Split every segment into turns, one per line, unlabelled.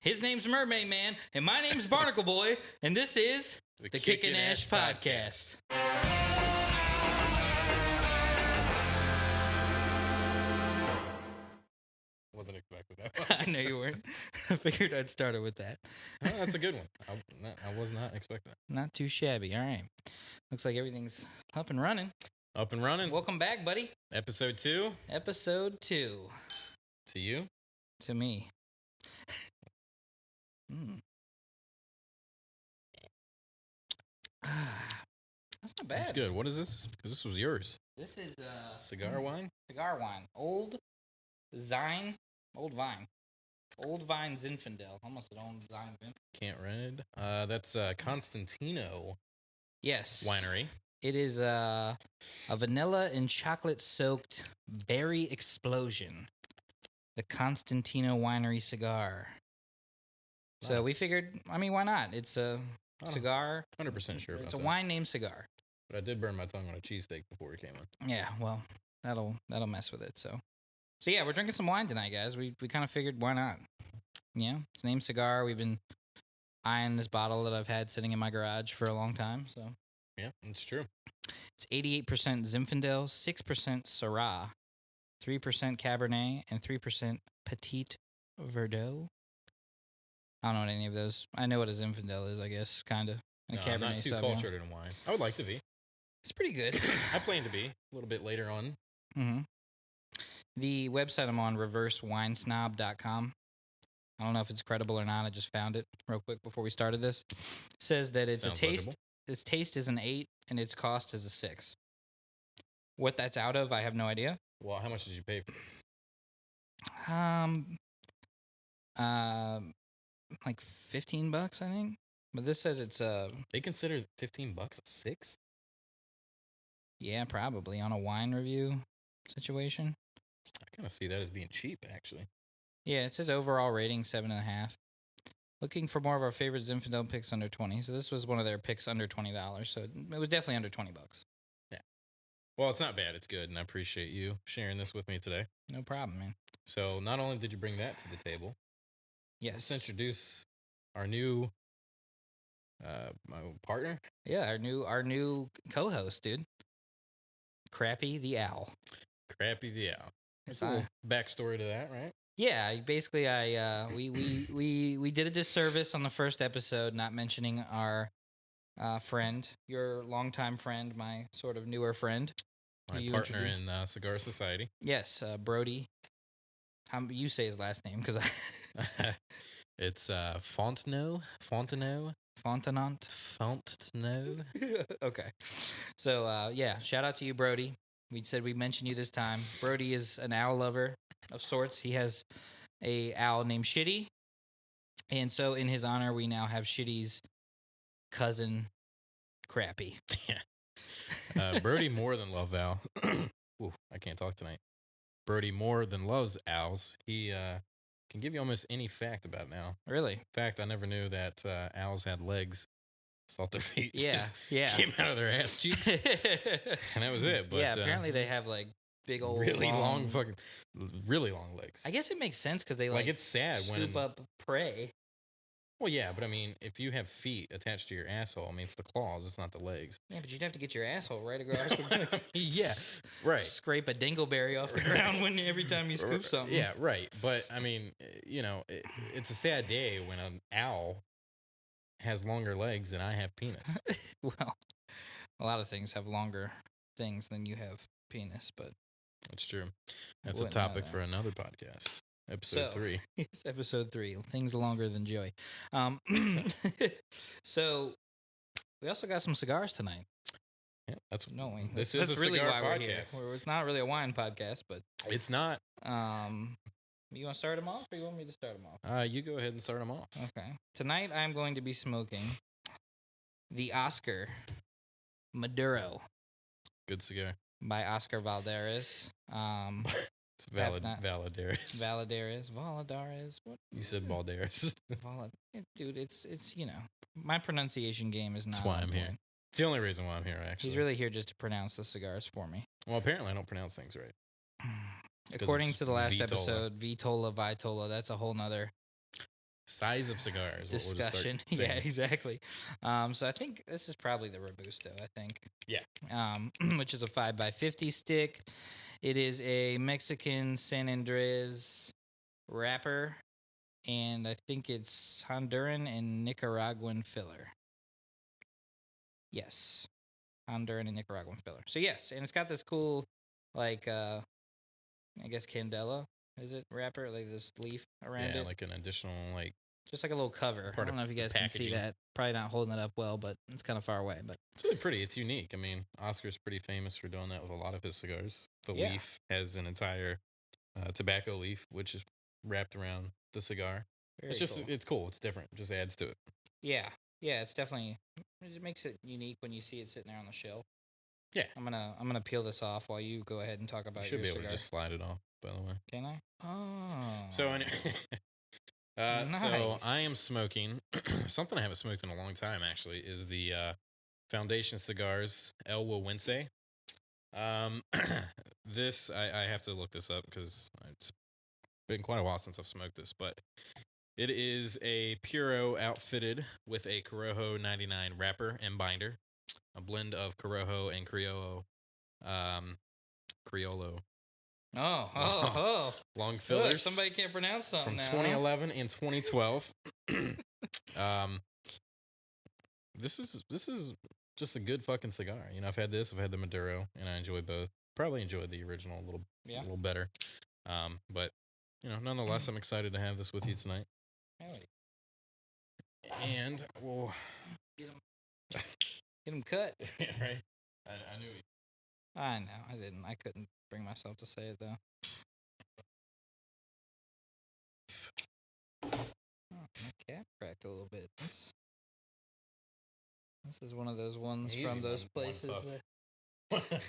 His name's Mermaid Man, and my name's Barnacle Boy, and this is the Kickin Ash podcast.
Wasn't expecting that.
I know you weren't. I figured I'd start it with that.
Oh, that's a good one. I was not expecting that.
Not too shabby. All right. Looks like everything's up and running.
Up and running.
Welcome back, buddy.
Episode 2.
Episode 2.
To you.
To me. That's not bad.
That's good. What is this? Because this was yours.
This is
cigar wine.
Cigar wine. Old Vine Zinfandel. Almost an old Zine.
Can't read. That's Constantino.
Yes.
Winery.
It is a vanilla and chocolate soaked berry explosion. The Constantino Winery cigar.
Wow.
So we figured, why not? It's a cigar.
100% sure about
It's a
that.
wine named Cigar.
But I did burn my tongue on a cheesesteak before we came on.
Yeah, well, that'll mess with it. So yeah, we're drinking some wine tonight, guys. We kind of figured, why not? Yeah, it's named Cigar. We've been eyeing this bottle that I've had sitting in my garage for a long time. So
yeah, it's true.
It's 88% Zinfandel, 6% Syrah, 3% Cabernet, and 3% Petit Verdot. I don't know what any of those. I know what a Zinfandel is, I guess, kind of.
No, I'm not too cultured in wine. I would like to be.
It's pretty good.
I plan to be a little bit later on.
Mm-hmm. The website I'm on, reversewinesnob.com. I don't know if it's credible or not. I just found it real quick before we started this. Says that it's
Sounds
a taste.
legible.
Its taste is an 8, and its cost is a 6. What that's out of, I have no idea.
Well, how much did you pay for this?
Like $15, I think. But this says it's
They consider $15 a 6?
Yeah, probably on a wine review situation.
I kind of see that as being cheap, actually.
Yeah, it says overall rating 7.5. Looking for more of our favorite Zinfandel picks under 20. So this was one of their picks under $20. So it was definitely under $20.
Yeah. Well, it's not bad. It's good, and I appreciate you sharing this with me today.
No problem, man.
So not only did you bring that to the table,
yes,
let's introduce our new my partner.
Yeah, our new co-host, dude. Crappy the Owl.
Crappy the Owl. There's a little backstory to that, right?
Yeah, basically, we did a disservice on the first episode, not mentioning our friend, your longtime friend, my sort of newer friend,
my partner in Cigar Society.
Yes, Brody. How you say his last name? Because
it's Fontenot.
Okay, so yeah, shout out to you, Brody. We said we'd mention you this time. Brody is an owl lover of sorts. He has a owl named Shitty. And so in his honor, we now have Shitty's cousin, Crappy.
Yeah. Brody more than love owl. Ooh, I can't talk tonight. Brody more than loves owls. He can give you almost any fact about an owl.
Really?
In fact, I never knew that owls had legs. Thought their feet
just
came out of their ass cheeks. And that was it. But,
yeah, apparently they have like big old
really long legs.
I guess it makes sense because they
like it's sad
scoop up prey.
Well, yeah, but I mean, if you have feet attached to your asshole, I mean, it's the claws, it's not the legs.
Yeah, but you'd have to get your asshole right across.
Yeah, right.
Scrape a dingleberry off the ground every time you scoop something.
Yeah, right. But I mean, it's a sad day when an owl has longer legs than I have penis.
Well, a lot of things have longer things than you have penis, but
that's true. That's a topic for another podcast. Episode 3.
It's episode 3. Things longer than Joey. So we also got some cigars tonight.
Yeah, that's
This is really why podcast. We're here. It's not really a wine podcast, but
it's not.
You want to start them off, or you want me to start them off?
You go ahead and start them off.
Okay. Tonight I'm going to be smoking the Oscar Maduro.
Good cigar.
By Oscar Valdez.
It's Valadares.
Valadares. What?
You said Baldares.
Dude, it's my pronunciation game is not.
That's why I'm here. It's the only reason why I'm here, actually.
He's really here just to pronounce the cigars for me.
Well, apparently I don't pronounce things right.
According to the last episode, Vitola, that's a whole nother
Size of cigars.
discussion. Yeah, exactly. So I think this is probably the Robusto. I think.
Yeah.
Which is a 5x50 stick. It is a Mexican San Andres wrapper, and I think it's Honduran and Nicaraguan filler. Yes, Honduran and Nicaraguan filler. So yes, and it's got this cool, like, I guess candela. Is it wrapper, like this leaf around it?
Yeah, like an additional, like,
just like a little cover. I
part
don't
of
know if you
the
guys can see
packaging.
that. Probably not holding it up well, but it's kind of far away. But
it's really pretty. It's unique. I mean, Oscar's pretty famous for doing that with a lot of his cigars. The
Yeah.
leaf has an entire tobacco leaf, which is wrapped around the cigar.
very
It's just,
cool.
it's cool. It's different. It just adds to it.
Yeah, yeah, it's definitely it makes it unique when you see it sitting there on the shelf.
Yeah.
I'm gonna peel this off while you go ahead and talk about
You should
your
be
cigar.
able to just slide it off, by the way.
Can I? Oh.
So, so I am
Nice.
smoking something I haven't smoked in a long time. Actually, is the Foundation Cigars El Wawense. This I have to look this up because it's been quite a while since I've smoked this, but it is a Puro outfitted with a Corojo 99 wrapper and binder, a blend of Corojo and Criollo. Criollo.
Oh.
Long fillers.
Look, somebody can't pronounce something
from
now.
2011 and 2012. This is just a good fucking cigar. You know, I've had this, I've had the Maduro, and I enjoy both. Probably enjoyed the original a little better. But you know, nonetheless, I'm excited to have this with you tonight. And we'll
get him cut.
Yeah, right. I knew.
I know. I didn't. I couldn't bring myself to say it though. Oh, my cap cracked a little bit. This is one of those ones from those places
that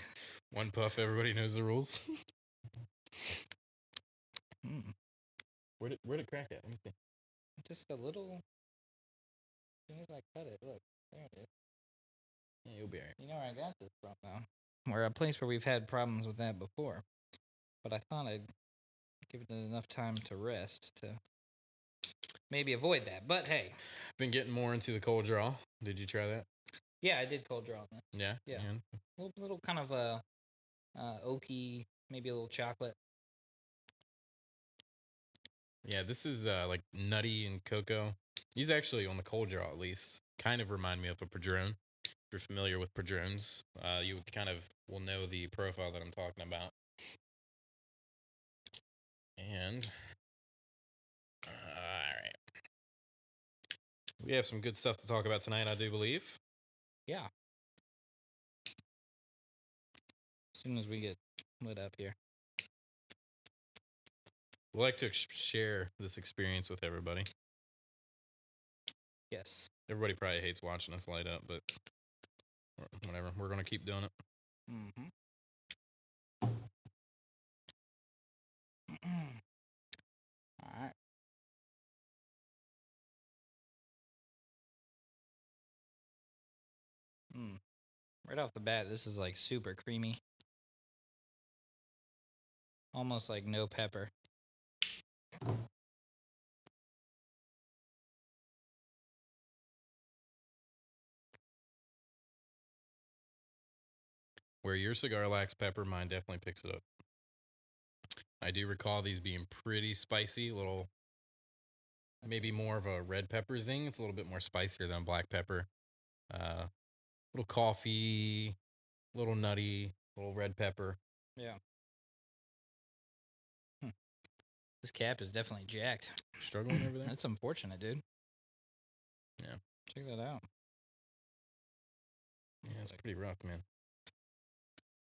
one puff, everybody knows the rules. Where'd it crack at? Let me see.
Just a little. As soon as I cut it, look, there it is.
Yeah, you'll be alright.
You know where I got this from, though? We're a place where we've had problems with that before, but I thought I'd give it enough time to rest to maybe avoid that. But hey,
been getting more into the cold draw. Did you try that?
Yeah, I did cold draw on this.
Yeah,
yeah.
And?
Little kind of oaky, maybe a little chocolate.
Yeah, this is like nutty and cocoa. These actually, on the cold draw at least, kind of remind me of a Padron. If you're familiar with Padrones, you kind of will know the profile that I'm talking about. And all right, we have some good stuff to talk about tonight, I do believe.
Yeah. As soon as we get lit up here.
We'd like to share this experience with everybody.
Yes.
Everybody probably hates watching us light up, but whatever. We're going to keep doing it.
Mm-hmm. All right. Right off the bat, this is like super creamy. Almost like no pepper.
Where your cigar lacks pepper, mine definitely picks it up. I do recall these being pretty spicy, little, maybe more of a red pepper zing. It's a little bit more spicier than black pepper. Little coffee, little nutty, little red pepper.
Yeah. This cap is definitely jacked.
Struggling over there?
That's unfortunate, dude.
Yeah.
Check that out.
Yeah, it's pretty rough, man.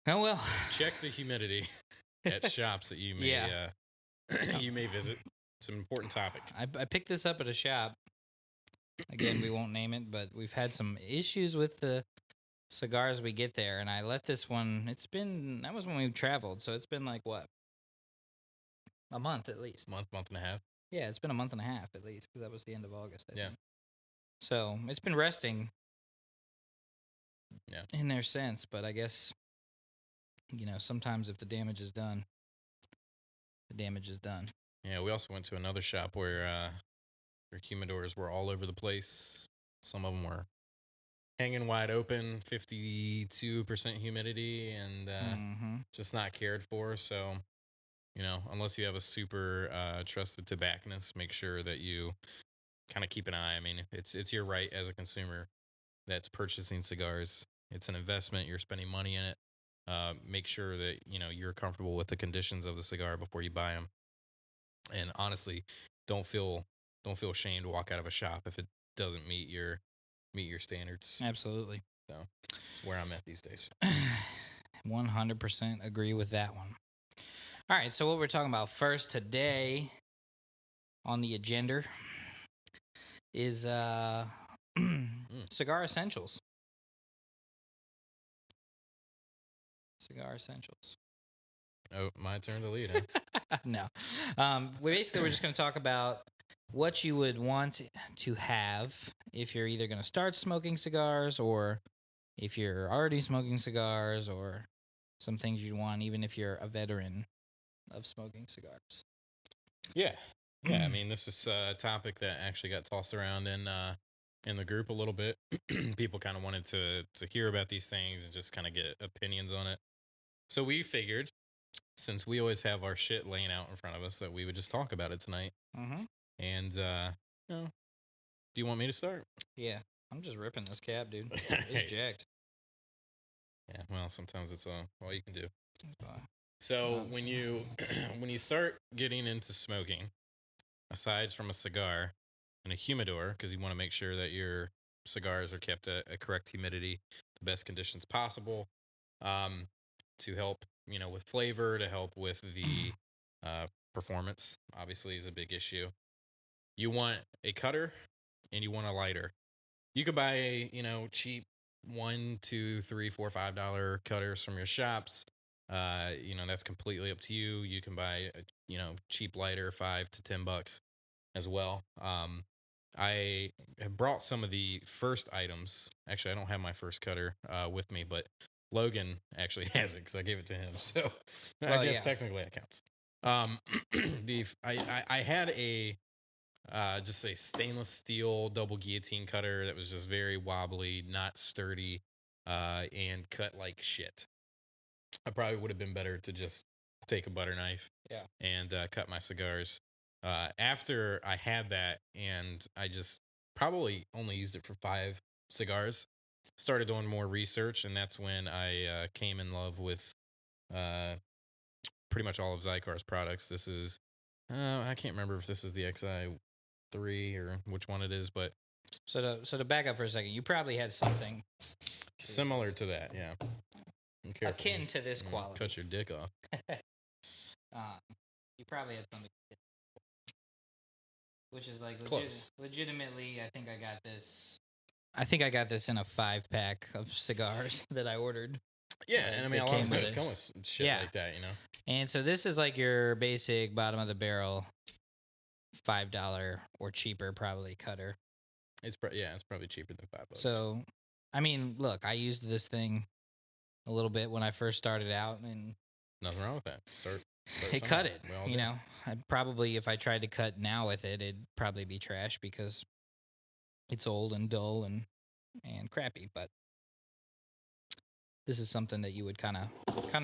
Oh, well.
Check the humidity at shops that you may you may visit. It's an important topic.
I picked this up at a shop. Again, we won't name it, but we've had some issues with the cigars we get there, and I let this one. That was when we traveled, so it's been like what? A month at least.
Month and a half.
Yeah, it's been a month and a half at least, because that was the end of August, I think. So it's been resting.
Yeah.
In their sense, but I guess, sometimes if the damage is done, the damage is done.
Yeah, we also went to another shop where Their humidors were all over the place. Some of them were hanging wide open, 52% humidity, and just not cared for. So, unless you have a super trusted tobacconist, make sure that you kind of keep an eye. I mean, it's your right as a consumer that's purchasing cigars. It's an investment. You're spending money in it. Make sure that you're comfortable with the conditions of the cigar before you buy them. And honestly, don't feel ashamed to walk out of a shop if it doesn't meet your standards.
Absolutely.
So it's where I'm at these days.
100% agree with that one. All right, so what we're talking about first today on the agenda is cigar essentials. Cigar essentials.
Oh, my turn to lead, huh?
No. We're just going to talk about what you would want to have if you're either going to start smoking cigars or if you're already smoking cigars, or some things you'd want even if you're a veteran of smoking cigars.
Yeah. I mean, this is a topic that actually got tossed around in the group a little bit. People kind of wanted to hear about these things and just kind of get opinions on it. So we figured, since we always have our shit laying out in front of us, that we would just talk about it tonight.
Mm-hmm.
And, do you want me to start?
Yeah. I'm just ripping this cap, dude. It's jacked.
Yeah, well, sometimes it's all you can do. So when you start getting into smoking, aside from a cigar and a humidor, because you want to make sure that your cigars are kept at a correct humidity, the best conditions possible, to help with flavor, to help with the performance, obviously, is a big issue. You want a cutter and you want a lighter. You could buy a cheap $1, $2, $3, $4, $5 cutters from your shops. That's completely up to you. You can buy a cheap lighter, $5 to $10 as well. I have brought some of the first items. Actually, I don't have my first cutter with me, but Logan actually has it because I gave it to him. So I guess technically it counts. I had just a stainless steel double guillotine cutter that was just very wobbly, not sturdy, and cut like shit. I probably would have been better to just take a butter knife and cut my cigars. After I had that, and I just probably only used it for 5 cigars, started doing more research, and that's when I came in love with pretty much all of Zycar's products. This is, I can't remember if this is the XI3 or which one it is, but
so to back up for a second, you probably had something
similar to that, yeah.
Akin to this quality.
Cut your dick off.
You probably had something, which is like legitimately. I think I got this in a 5-pack of cigars that I ordered.
Yeah, and I mean, a lot of those come with shit like that,
And so this is like your basic bottom of the barrel, $5 or cheaper probably cutter.
It's probably cheaper than $5.
So, I mean, look, I used this thing a little bit when I first started out, and
nothing wrong with that.
It cut it. I'd probably, if I tried to cut now with it, it'd probably be trash because it's old and dull and crappy. But this is something that you would kind of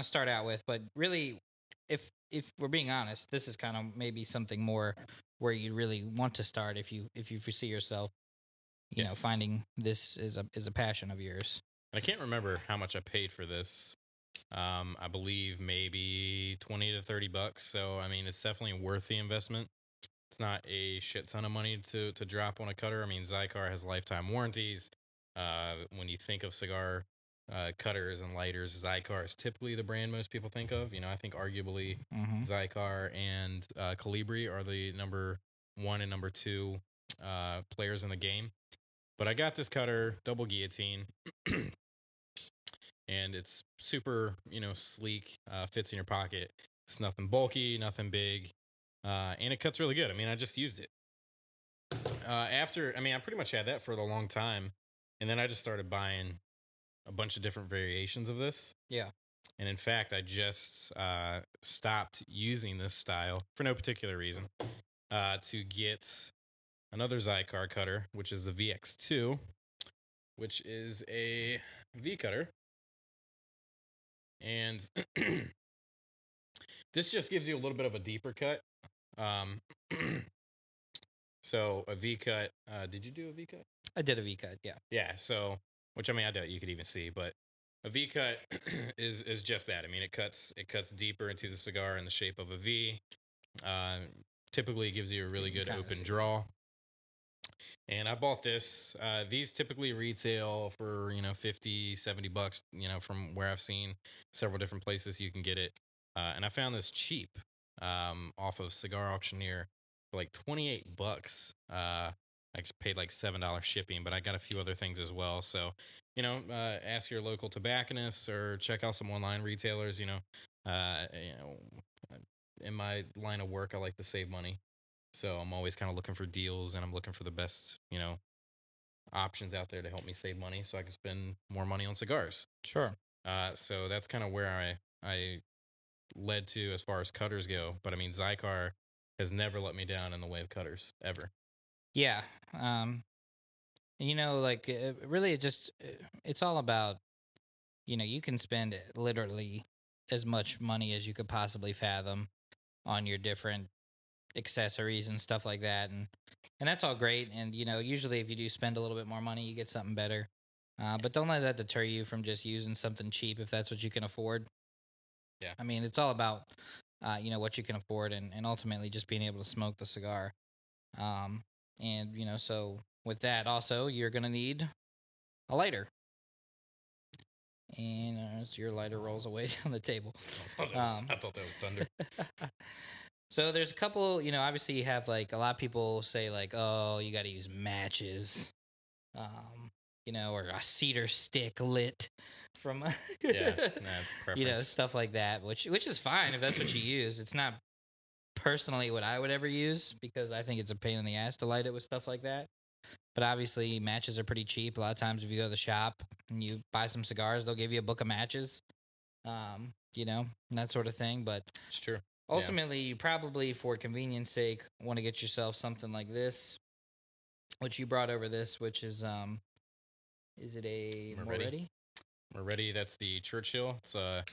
start out with. But really, if we're being honest, this is kind of maybe something more where you really want to start if you foresee yourself, finding this is a passion of yours.
I can't remember how much I paid for this. I believe maybe $20 to $30. So I mean, it's definitely worth the investment. It's not a shit ton of money to drop on a cutter. I mean, Zycar has lifetime warranties. When you think of cigar cutters and lighters, Zycar is typically the brand most people think of. I think arguably Zycar and Colibri are the number 1 and number 2 players in the game. But I got this cutter, double guillotine. And it's super, sleek, fits in your pocket. It's nothing bulky, nothing big, and it cuts really good. I mean, I just used it. I pretty much had that for a long time, and then I just started buying a bunch of different variations of this.
Yeah.
And in fact, I just stopped using this style for no particular reason to get another Zycar cutter, which is the VX2, which is a V cutter. And this just gives you a little bit of a deeper cut. So a V cut. Did you do a V cut?
I did a V cut, yeah.
Yeah. So, which I mean, I doubt you could even see, but a V cut is just that. I mean, it cuts deeper into the cigar in the shape of a V. Typically, gives you a really good open draw. And I bought this. These typically retail for, $50, $70, from where I've seen several different places you can get it. And I found this cheap off of Cigar Auctioneer for like $28. I just paid like $7 shipping, but I got a few other things as well. So, ask your local tobacconist or check out some online retailers. In my line of work, I like to save money. So I'm always kind of looking for deals, and I'm looking for the best, options out there to help me save money so I can spend more money on cigars.
Sure.
So that's kind of where I led to as far as cutters go. But I mean, Zycar has never let me down in the way of cutters ever.
Yeah. Like really, it's all about, you can spend literally as much money as you could possibly fathom on your different accessories and stuff like that, and that's all great. And usually if you do spend a little bit more money, you get something better. But don't let that deter you from just using something cheap if that's what you can afford.
Yeah.
I mean, it's all about what you can afford, and ultimately just being able to smoke the cigar. And so with that, also you're gonna need a lighter. And as your lighter rolls away down the table,
I thought that was thunder.
So there's a couple, obviously you have like a lot of people say like, oh, you got to use matches, or a cedar stick lit from,
Yeah, that's preference.
stuff like that, which is fine if that's what you use. It's not personally what I would ever use because I think it's a pain in the ass to light it with stuff like that. But obviously matches are pretty cheap. A lot of times if you go to the shop and you buy some cigars, they'll give you a book of matches, and that sort of thing. But
it's true.
Ultimately, you probably, for convenience sake, want to get yourself something like this, which you brought over this, which is it a Moretti?
Moretti, that's the Churchill. It's a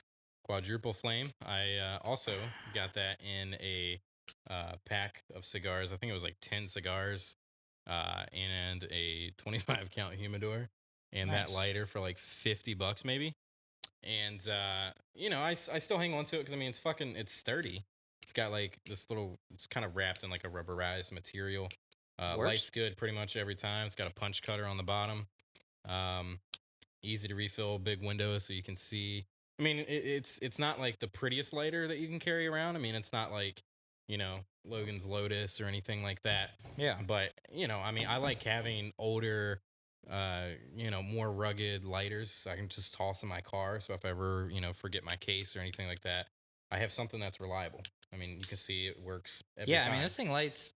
quadruple flame. I also got that in a pack of cigars. I think it was like 10 cigars and a 25 count humidor, and
Nice.
that lighter for like $50 maybe. And I still hang on to it because I mean it's sturdy. It's got like this little. It's kind of wrapped in like a rubberized material. Lights good pretty much every time. It's got a punch cutter on the bottom. Easy to refill. Big window so you can see. I mean it's not like the prettiest lighter that you can carry around. I mean it's not like Logan's Lotus or anything like that.
Yeah.
But I mean I like having older more rugged lighters I can just toss in my car. So if I ever, forget my case or anything like that, I have something that's reliable. I mean, you can see it works every time.
I mean, this thing lights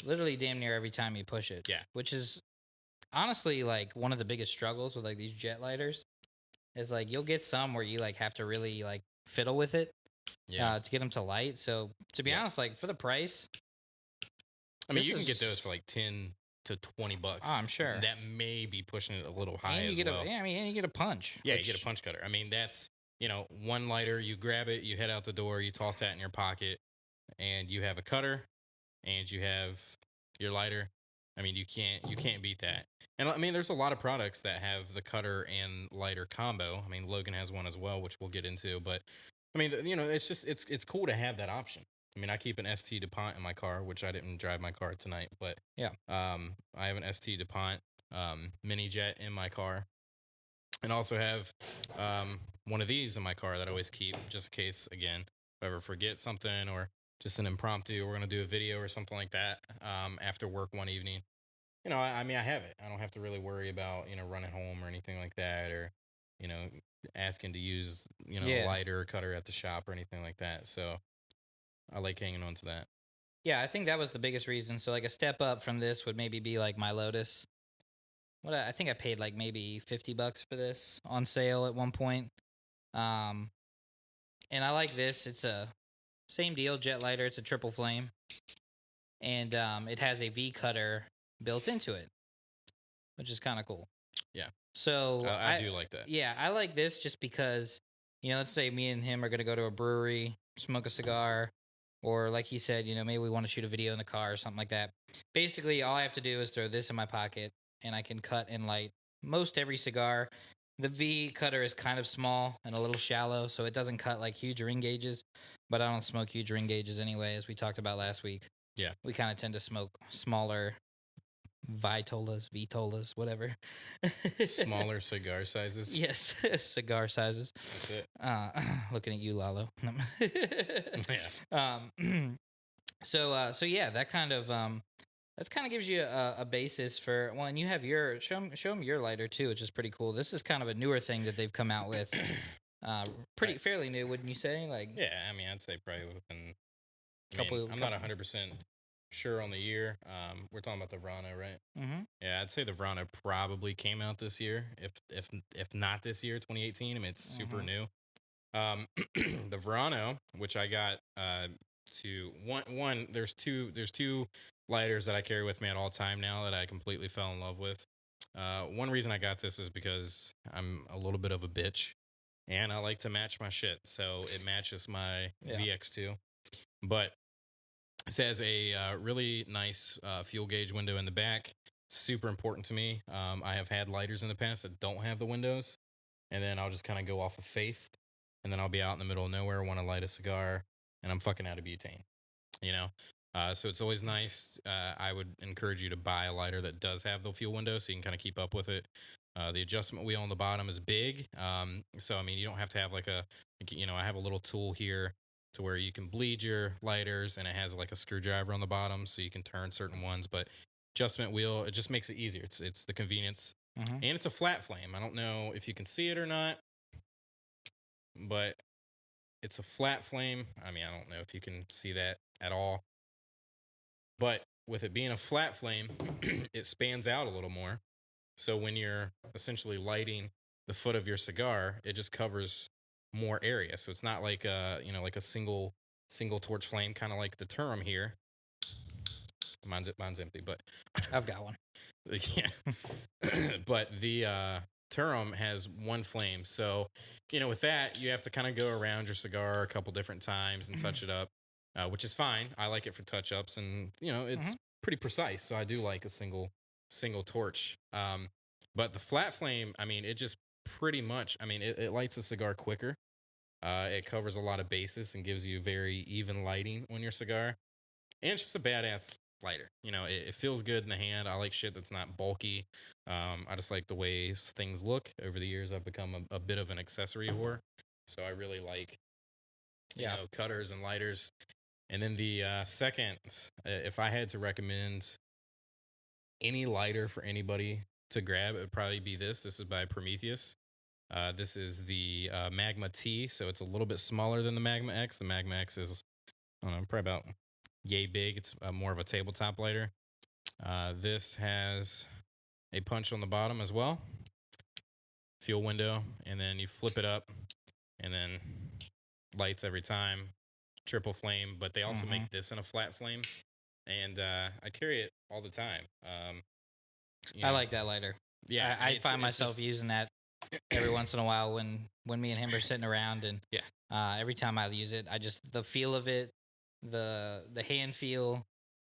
literally damn near every time you push it.
Yeah.
Which is honestly like one of the biggest struggles with like these jet lighters is like you'll get some where you like have to really like fiddle with it to get them to light. So to be honest, like for the price,
I mean, you can get those for like $10 to $20.
Oh, I'm sure
that may be pushing it a little high
and you
as well.
And you get a punch.
Yeah, you get a punch cutter. I mean, that's one lighter. You grab it, you head out the door, you toss that in your pocket, and you have a cutter, and you have your lighter. I mean, you can't beat that. And I mean, there's a lot of products that have the cutter and lighter combo. I mean, Logan has one as well, which we'll get into. But I mean, it's just it's cool to have that option. I mean, I keep an ST DuPont in my car, which I didn't drive my car tonight, but
yeah,
I have an ST DuPont mini jet in my car, and also have one of these in my car that I always keep just in case, again, if I ever forget something or just an impromptu, we're going to do a video or something like that after work one evening. I mean, I have it. I don't have to really worry about, running home or anything like that, or, asking to use, a lighter or cutter at the shop or anything like that. So I like hanging on to that.
Yeah, I think that was the biggest reason. So like a step up from this would maybe be like my Lotus. I think I paid like maybe $50 for this on sale at one point. And I like this. It's a same deal, jet lighter. It's a triple flame. and it has a V cutter built into it, which is kind of cool.
Yeah.
So
I do like that.
Yeah, I like this just because, let's say me and him are gonna go to a brewery, smoke a cigar, or like he said, maybe we want to shoot a video in the car or something like that. Basically, all I have to do is throw this in my pocket, and I can cut and light most every cigar. The V cutter is kind of small and a little shallow, so it doesn't cut like huge ring gauges. But I don't smoke huge ring gauges anyway, as we talked about last week.
Yeah.
We kind of tend to smoke smaller Vitolas, whatever.
Smaller cigar sizes.
Yes, cigar sizes.
That's it.
Looking at you, Lalo.
Yeah.
So yeah, that kind of gives you a basis for. Well, and you have your show them your lighter too, which is pretty cool. This is kind of a newer thing that they've come out with. Fairly new, wouldn't you say? Like,
yeah, I mean, I'd say probably within. I'm not 100% sure on the year. We're talking about the Verano, right?
Mm-hmm.
Yeah, I'd say the Verano probably came out this year. If not this year, 2018. I mean, it's super new. The Verano, which I got to one. There's two lighters that I carry with me at all time now that I completely fell in love with. One reason I got this is because I'm a little bit of a bitch, and I like to match my shit. So it matches my VX2, but this has a really nice fuel gauge window in the back. It's super important to me. I have had lighters in the past that don't have the windows, and then I'll just kind of go off of faith, and then I'll be out in the middle of nowhere, want to light a cigar, and I'm fucking out of butane, So it's always nice. I would encourage you to buy a lighter that does have the fuel window so you can kind of keep up with it. The adjustment wheel on the bottom is big. So, I mean, you don't have to have I have a little tool here to where you can bleed your lighters, and it has like a screwdriver on the bottom so you can turn certain ones. But adjustment wheel, it just makes it easier. It's the convenience. And it's a flat flame. I don't know if you can see it or not, but it's a flat flame. I mean, I don't know if you can see that at all. But with it being a flat flame, it spans out a little more. So when you're essentially lighting the foot of your cigar, it just covers more area. So it's not like like a single torch flame, kind of like the Turum here. Mine's empty, but
I've got one.
Yeah. But the Turum has one flame. So, with that, you have to kind of go around your cigar a couple different times and touch it up, which is fine. I like it for touch ups, and it's pretty precise. So I do like a single torch. But the flat flame, I mean, it just pretty much, I mean, it lights the cigar quicker. It covers a lot of bases and gives you very even lighting on your cigar. And it's just a badass lighter. It feels good in the hand. I like shit that's not bulky. I just like the ways things look. Over the years, I've become a bit of an accessory whore. So I really like, cutters and lighters. And then the second, if I had to recommend any lighter for anybody to grab, it would probably be this. This is by Prometheus. This is the Magma T, so it's a little bit smaller than the Magma X. The Magma X is, I don't know, probably about yay big. It's more of a tabletop lighter. This has a punch on the bottom as well. Fuel window, and then you flip it up, and then lights every time. Triple flame, but they also make this in a flat flame. And I carry it all the time.
I like that lighter.
Yeah,
I find myself using that every once in a while when me and him are sitting around, and every time I use it, the feel of it, the hand feel,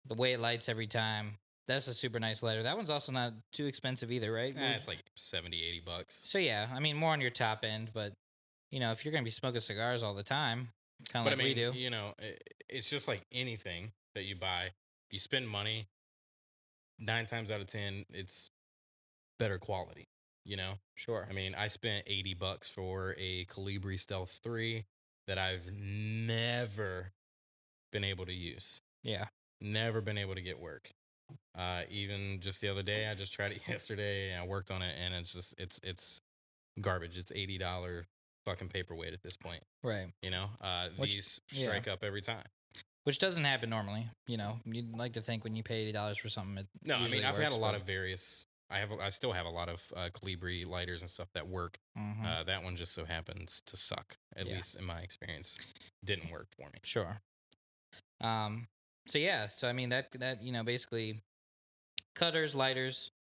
the way it lights every time. That's a super nice lighter. That one's also not too expensive either, right?
It's like $70-$80.
So yeah, I mean, more on your top end, but if you're gonna be smoking cigars all the time, kind of like we do,
it's just like anything that you buy. You spend money, 9 times out of 10, it's better quality.
Sure.
I mean, I spent $80 for a Colibri Stealth 3 that I've never been able to use.
Yeah.
Never been able to get work. Even just the other day, I just tried it yesterday and I worked on it, and it's garbage. It's $80 fucking paperweight at this point.
Right.
These strike up every time.
Which doesn't happen normally. You'd like to think when you pay $80 for something,
No, I mean, I've had a lot of various. I still have a lot of Colibri lighters and stuff that work. That one just so happens to suck. At least in my experience, didn't work for me.
Sure. So I mean that basically cutters, lighters.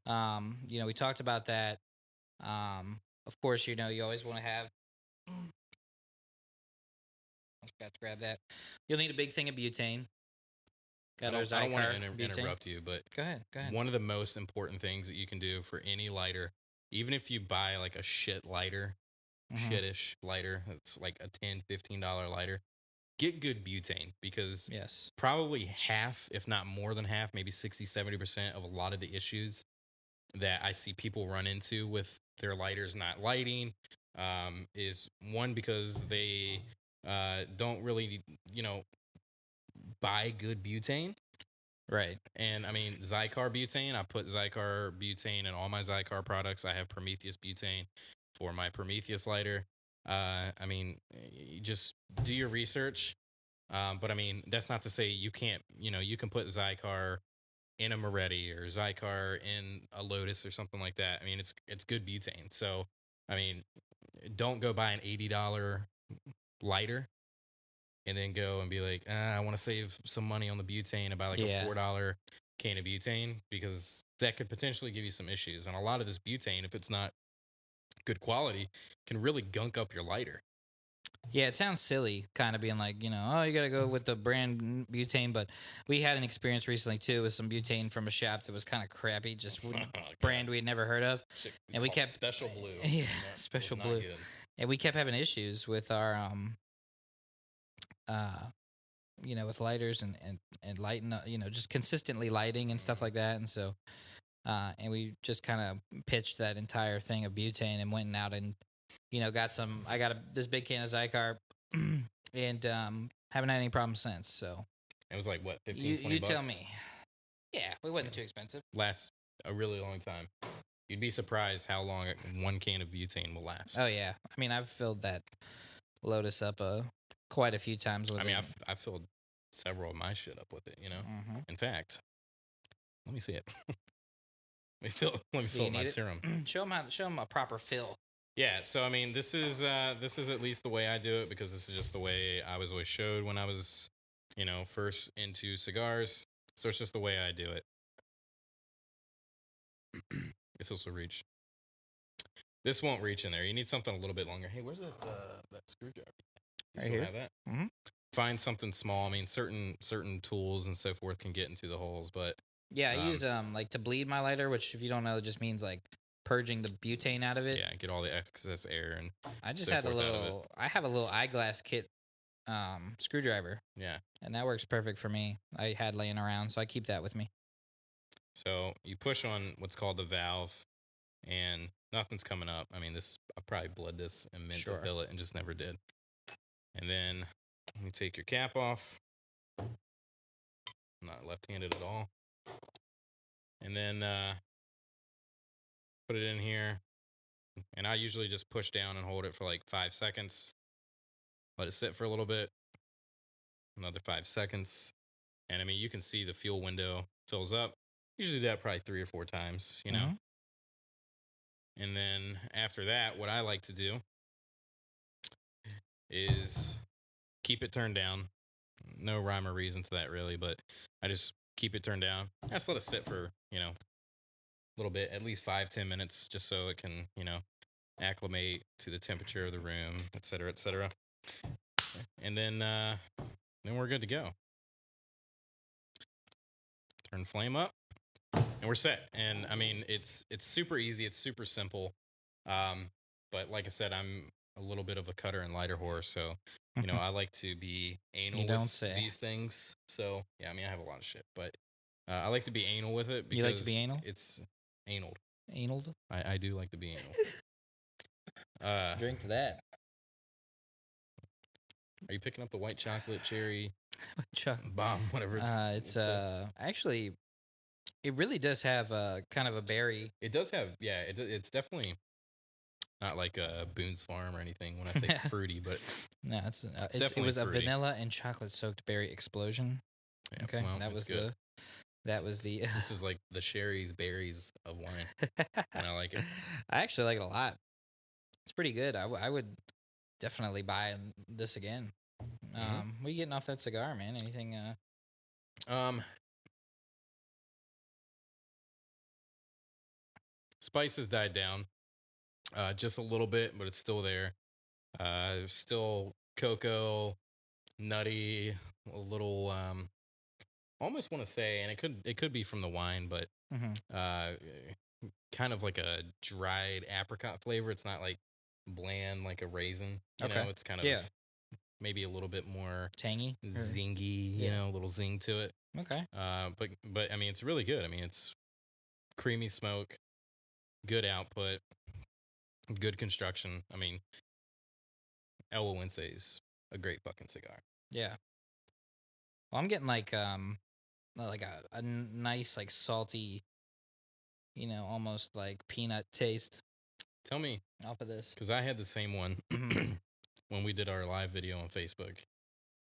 We talked about that. Of course, you always want to have. I forgot to grab that. You'll need a big thing of butane. Got our
I don't want
Zycar
to
butane.
interrupt you, but
Go ahead.
one of the most important things that you can do for any lighter, even if you buy like a shit lighter, shittish lighter, it's like a $10-15 lighter, get good butane, because
Yes.
probably half, if not more than half, maybe 60-70% of a lot of the issues that I see people run into with their lighters not lighting is one, because they don't really, buy good butane.
Right.
And I mean, Zycar butane, I put Zycar butane in all my Zycar products. I have Prometheus butane for my Prometheus lighter. I mean, you just do your research. But I mean, that's not to say you can't, you can put Zycar in a Moretti or Zycar in a Lotus or something like that. I mean, it's good butane. So, I mean, don't go buy an $80 lighter and then go and be like, I want to save some money on the butane and buy like a $4 can of butane, because that could potentially give you some issues. And a lot of this butane, if it's not good quality, can really gunk up your lighter.
Yeah, it sounds silly, kind of being like, oh, you got to go with the brand butane. But we had an experience recently, too, with some butane from a shop that was kind of crappy, just brand we had never heard of.
And we kept Special Blue.
Yeah, Special Blue. And we kept having issues with our, with lighters and lighting, just consistently lighting and stuff like that. And so, and we just kind of pitched that entire thing of butane and went out and, I got this big can of Zycar and haven't had any problems since. So
it was like, what, 15, 20
you
bucks?
tell me. Yeah, it wasn't too expensive.
Lasts a really long time. You'd be surprised how long one can of butane will last.
Oh, yeah. I mean, I've filled that Lotus up quite a few times with it.
I mean, I've filled several of my shit up with it, In fact, let me see it. let me fill my serum.
Show them a proper fill.
Yeah, so I mean, this is at least the way I do it, because this is just the way I was always showed when I was, first into cigars. So it's just the way I do it. If this will reach. This won't reach in there. You need something a little bit longer. Hey, where's that screwdriver? You still have that?
Mm-hmm.
Find something small. I mean, certain tools and so forth can get into the holes, but
yeah, I use like to bleed my lighter, which if you don't know, it just means like purging the butane out of it.
Yeah, get all the excess air and.
I just had I have a little eyeglass kit screwdriver.
Yeah,
and that works perfect for me. I had laying around, so I keep that with me.
So you push on what's called the valve, and nothing's coming up. I mean, I probably bled this and meant to fill it and just never did. And then you take your cap off. I'm not left-handed at all. And then put it in here. And I usually just push down and hold it for like 5 seconds. Let it sit for a little bit. Another 5 seconds. And I mean, you can see the fuel window fills up. Usually do that probably 3 or 4 times,
Mm-hmm.
And then after that, what I like to do is keep it turned down. No rhyme or reason to that, really, but I just keep it turned down. I just let it sit for, a little bit, at least 5-10 minutes, just so it can, acclimate to the temperature of the room, et cetera, et cetera. And then we're good to go. Turn flame up, and we're set. And I mean, it's super easy. It's super simple. But like I said, I'm a little bit of a cutter and lighter whore, so I like to be anal with these things. So yeah, I mean, I have a lot of shit, but I like to be anal with it. Because
you like to be anal?
It's anal.
Analed?
I do like to be anal.
Drink to that.
Are you picking up the white chocolate cherry bomb, whatever
it's actually, it really does have kind of a berry.
It does have, yeah. It's definitely not like a Boone's Farm or anything when I say fruity, but
no, it was fruity. A vanilla and chocolate soaked berry explosion. Yeah, okay, well, that was good. This
is like the Sherry's berries of wine, and I like it.
I actually like it a lot. It's pretty good. I would definitely buy this again. What are you getting off that cigar, man? Anything
Spices died down just a little bit, but it's still there. Still cocoa, nutty, a little. Almost want to say, and it could be from the wine, but uh, kind of like a dried apricot flavor. It's not like bland like a raisin. You know, it's kind of maybe a little bit more
tangy,
zingy. You know, a little zing to it.
Okay.
But I mean, it's really good. I mean, it's creamy smoke, good output, good construction. I mean, El Wince is a great fucking cigar.
Yeah. Well, I'm getting like a nice like salty, you know, almost like peanut taste.
Tell me
off of this,
because I had the same one when we did our live video on Facebook,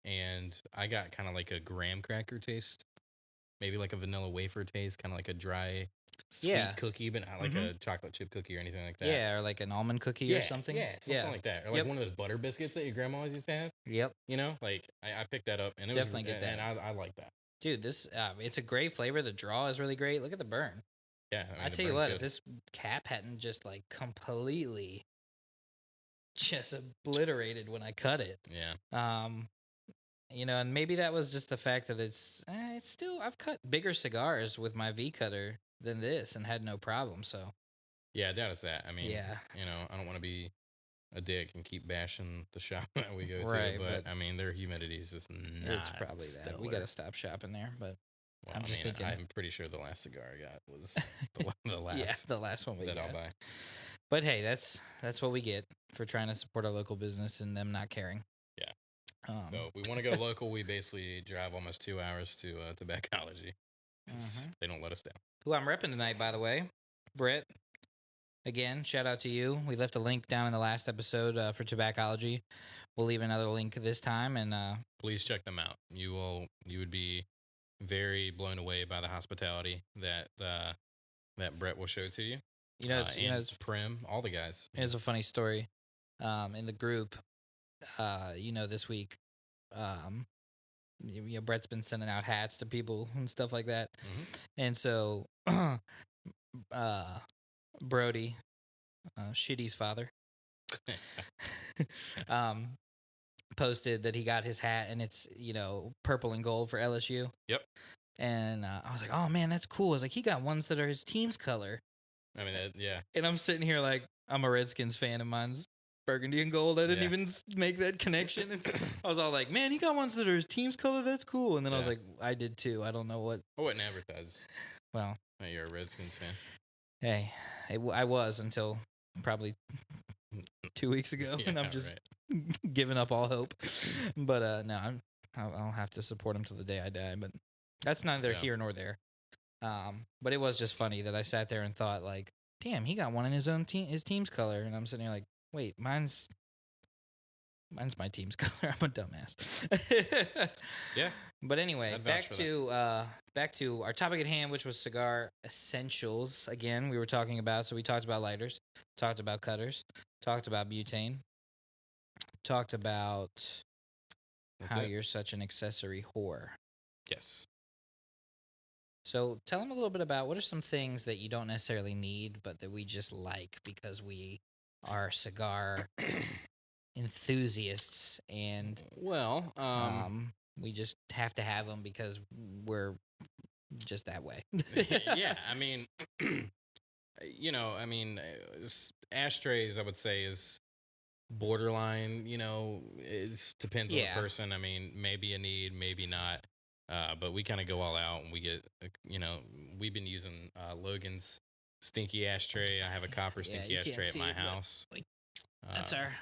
and I got kind of like a graham cracker taste, maybe like a vanilla wafer taste, kind of like a dry sweet cookie, but not like a chocolate chip cookie or anything like that.
Yeah, or like an almond cookie or something.
Yeah, something like that, or like one of those butter biscuits that your grandma always used to have.
Yep.
You know, like I picked that up, and it
definitely
was,
get that.
and I like that.
Dude, this it's a great flavor. The draw is really great. Look at the burn.
Yeah,
I tell you what, if this cap hadn't just like completely just obliterated when I cut it.
Yeah.
You know, and maybe that was just the fact that it's still, I've cut bigger cigars with my V cutter than this and had no problem. So
yeah, I doubt it's that. I mean, you know, I don't want to be a dick and keep bashing the shop that we go to, but I mean, their humidity is just not.
It's probably that. Stellar. We got to stop shopping there, but
well, I'm just thinking. I'm pretty sure the last cigar I got was the last.
Yeah, the last one we got.
I'll buy.
But hey, that's what we get for trying to support our local business and them not caring.
Yeah. So if we want to go local, we basically drive almost 2 hours to Backology. They don't let us down.
Who I'm repping tonight, by the way, Brett. Again, shout out to you. We left a link down in the last episode for Tobaccology. We'll leave another link this time, and
please check them out. You would be very blown away by the hospitality that Brett will show to you.
You know, it's
Prim, all the guys.
Here's a funny story. In the group, you know, this week, you know, Brett's been sending out hats to people and stuff like that, and so, Brody, Shitty's father, posted that he got his hat and it's, you know, purple and gold for LSU.
Yep.
And I was like, oh man, that's cool. I was like, he got ones that are his team's color.
I mean, yeah.
And I'm sitting here like, I'm a Redskins fan and mine's burgundy and gold. I didn't even make that connection. And so I was all like, man, he got ones that are his team's color. That's cool. And then I was like, I did too. I don't know what.
I wouldn't advertise.
Well.
Oh, you're a Redskins fan.
Hey, I was until probably 2 weeks ago, and I'm just giving up all hope. But no, I'll have to support him till the day I die. But that's neither here nor there. But it was just funny that I sat there and thought, like, damn, he got one in his own his team's color, and I'm sitting here like, wait, mine's my team's color. I'm a dumbass.
Yeah.
But anyway, back to our topic at hand, which was cigar essentials. Again, we were talking about. So we talked about lighters, talked about cutters, talked about butane, talked about how you're such an accessory whore.
Yes.
So tell them a little bit about what are some things that you don't necessarily need, but that we just like because we are cigar enthusiasts, and we just have to have them because we're just that way.
Yeah, I mean, you know, I mean, ashtrays, I would say, is borderline. You know, it depends on the person. I mean, maybe a need, maybe not. But we kind of go all out, and we get, you know, we've been using Logan's stinky ashtray. I have a copper stinky ashtray at my house.
That's our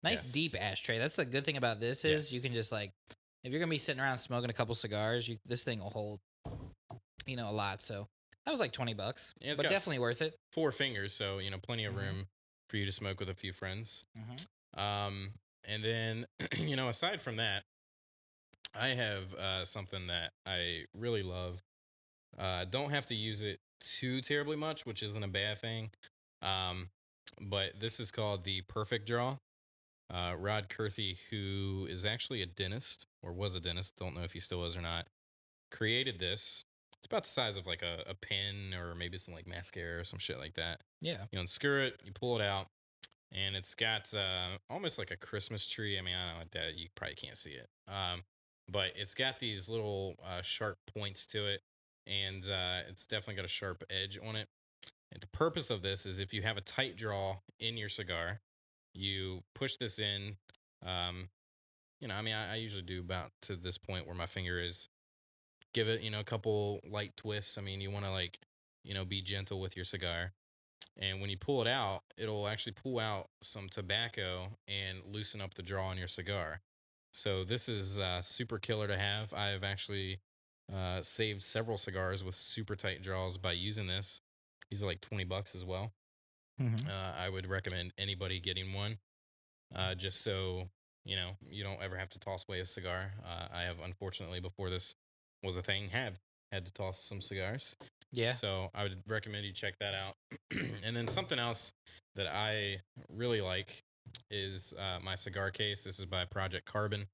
nice deep ashtray. That's the good thing about this is you can just like, if you're gonna be sitting around smoking a couple cigars, this thing will hold, you know, a lot. So that was like $20, but definitely worth it.
4 fingers, so you know, plenty of room for you to smoke with a few friends. And then you know, aside from that, I have something that I really love. Don't have to use it too terribly much, which isn't a bad thing. But this is called the Perfect Draw. Rod Kurthy, who is actually a dentist, or was a dentist, don't know if he still is or not, created this. It's about the size of like a pen or maybe some like mascara or some shit like that.
Yeah.
You unscrew it, you pull it out, and it's got almost like a Christmas tree. I mean, I don't know that you probably can't see it, but it's got these little sharp points to it, and it's definitely got a sharp edge on it. And the purpose of this is if you have a tight draw in your cigar, you push this in. Um, I mean, I usually do about to this point where my finger is. Give it, a couple light twists. I mean, you want to like, be gentle with your cigar. And when you pull it out, it'll actually pull out some tobacco and loosen up the draw on your cigar. So this is super killer to have. I've actually saved several cigars with super tight draws by using this. These are like $20 as well.
Mm-hmm.
I would recommend anybody getting one, just so you don't ever have to toss away a cigar. I have, unfortunately, before this was a thing, have had to toss some cigars.
Yeah.
So I would recommend you check that out. And then something else that I really like is my cigar case. This is by Project Carbon.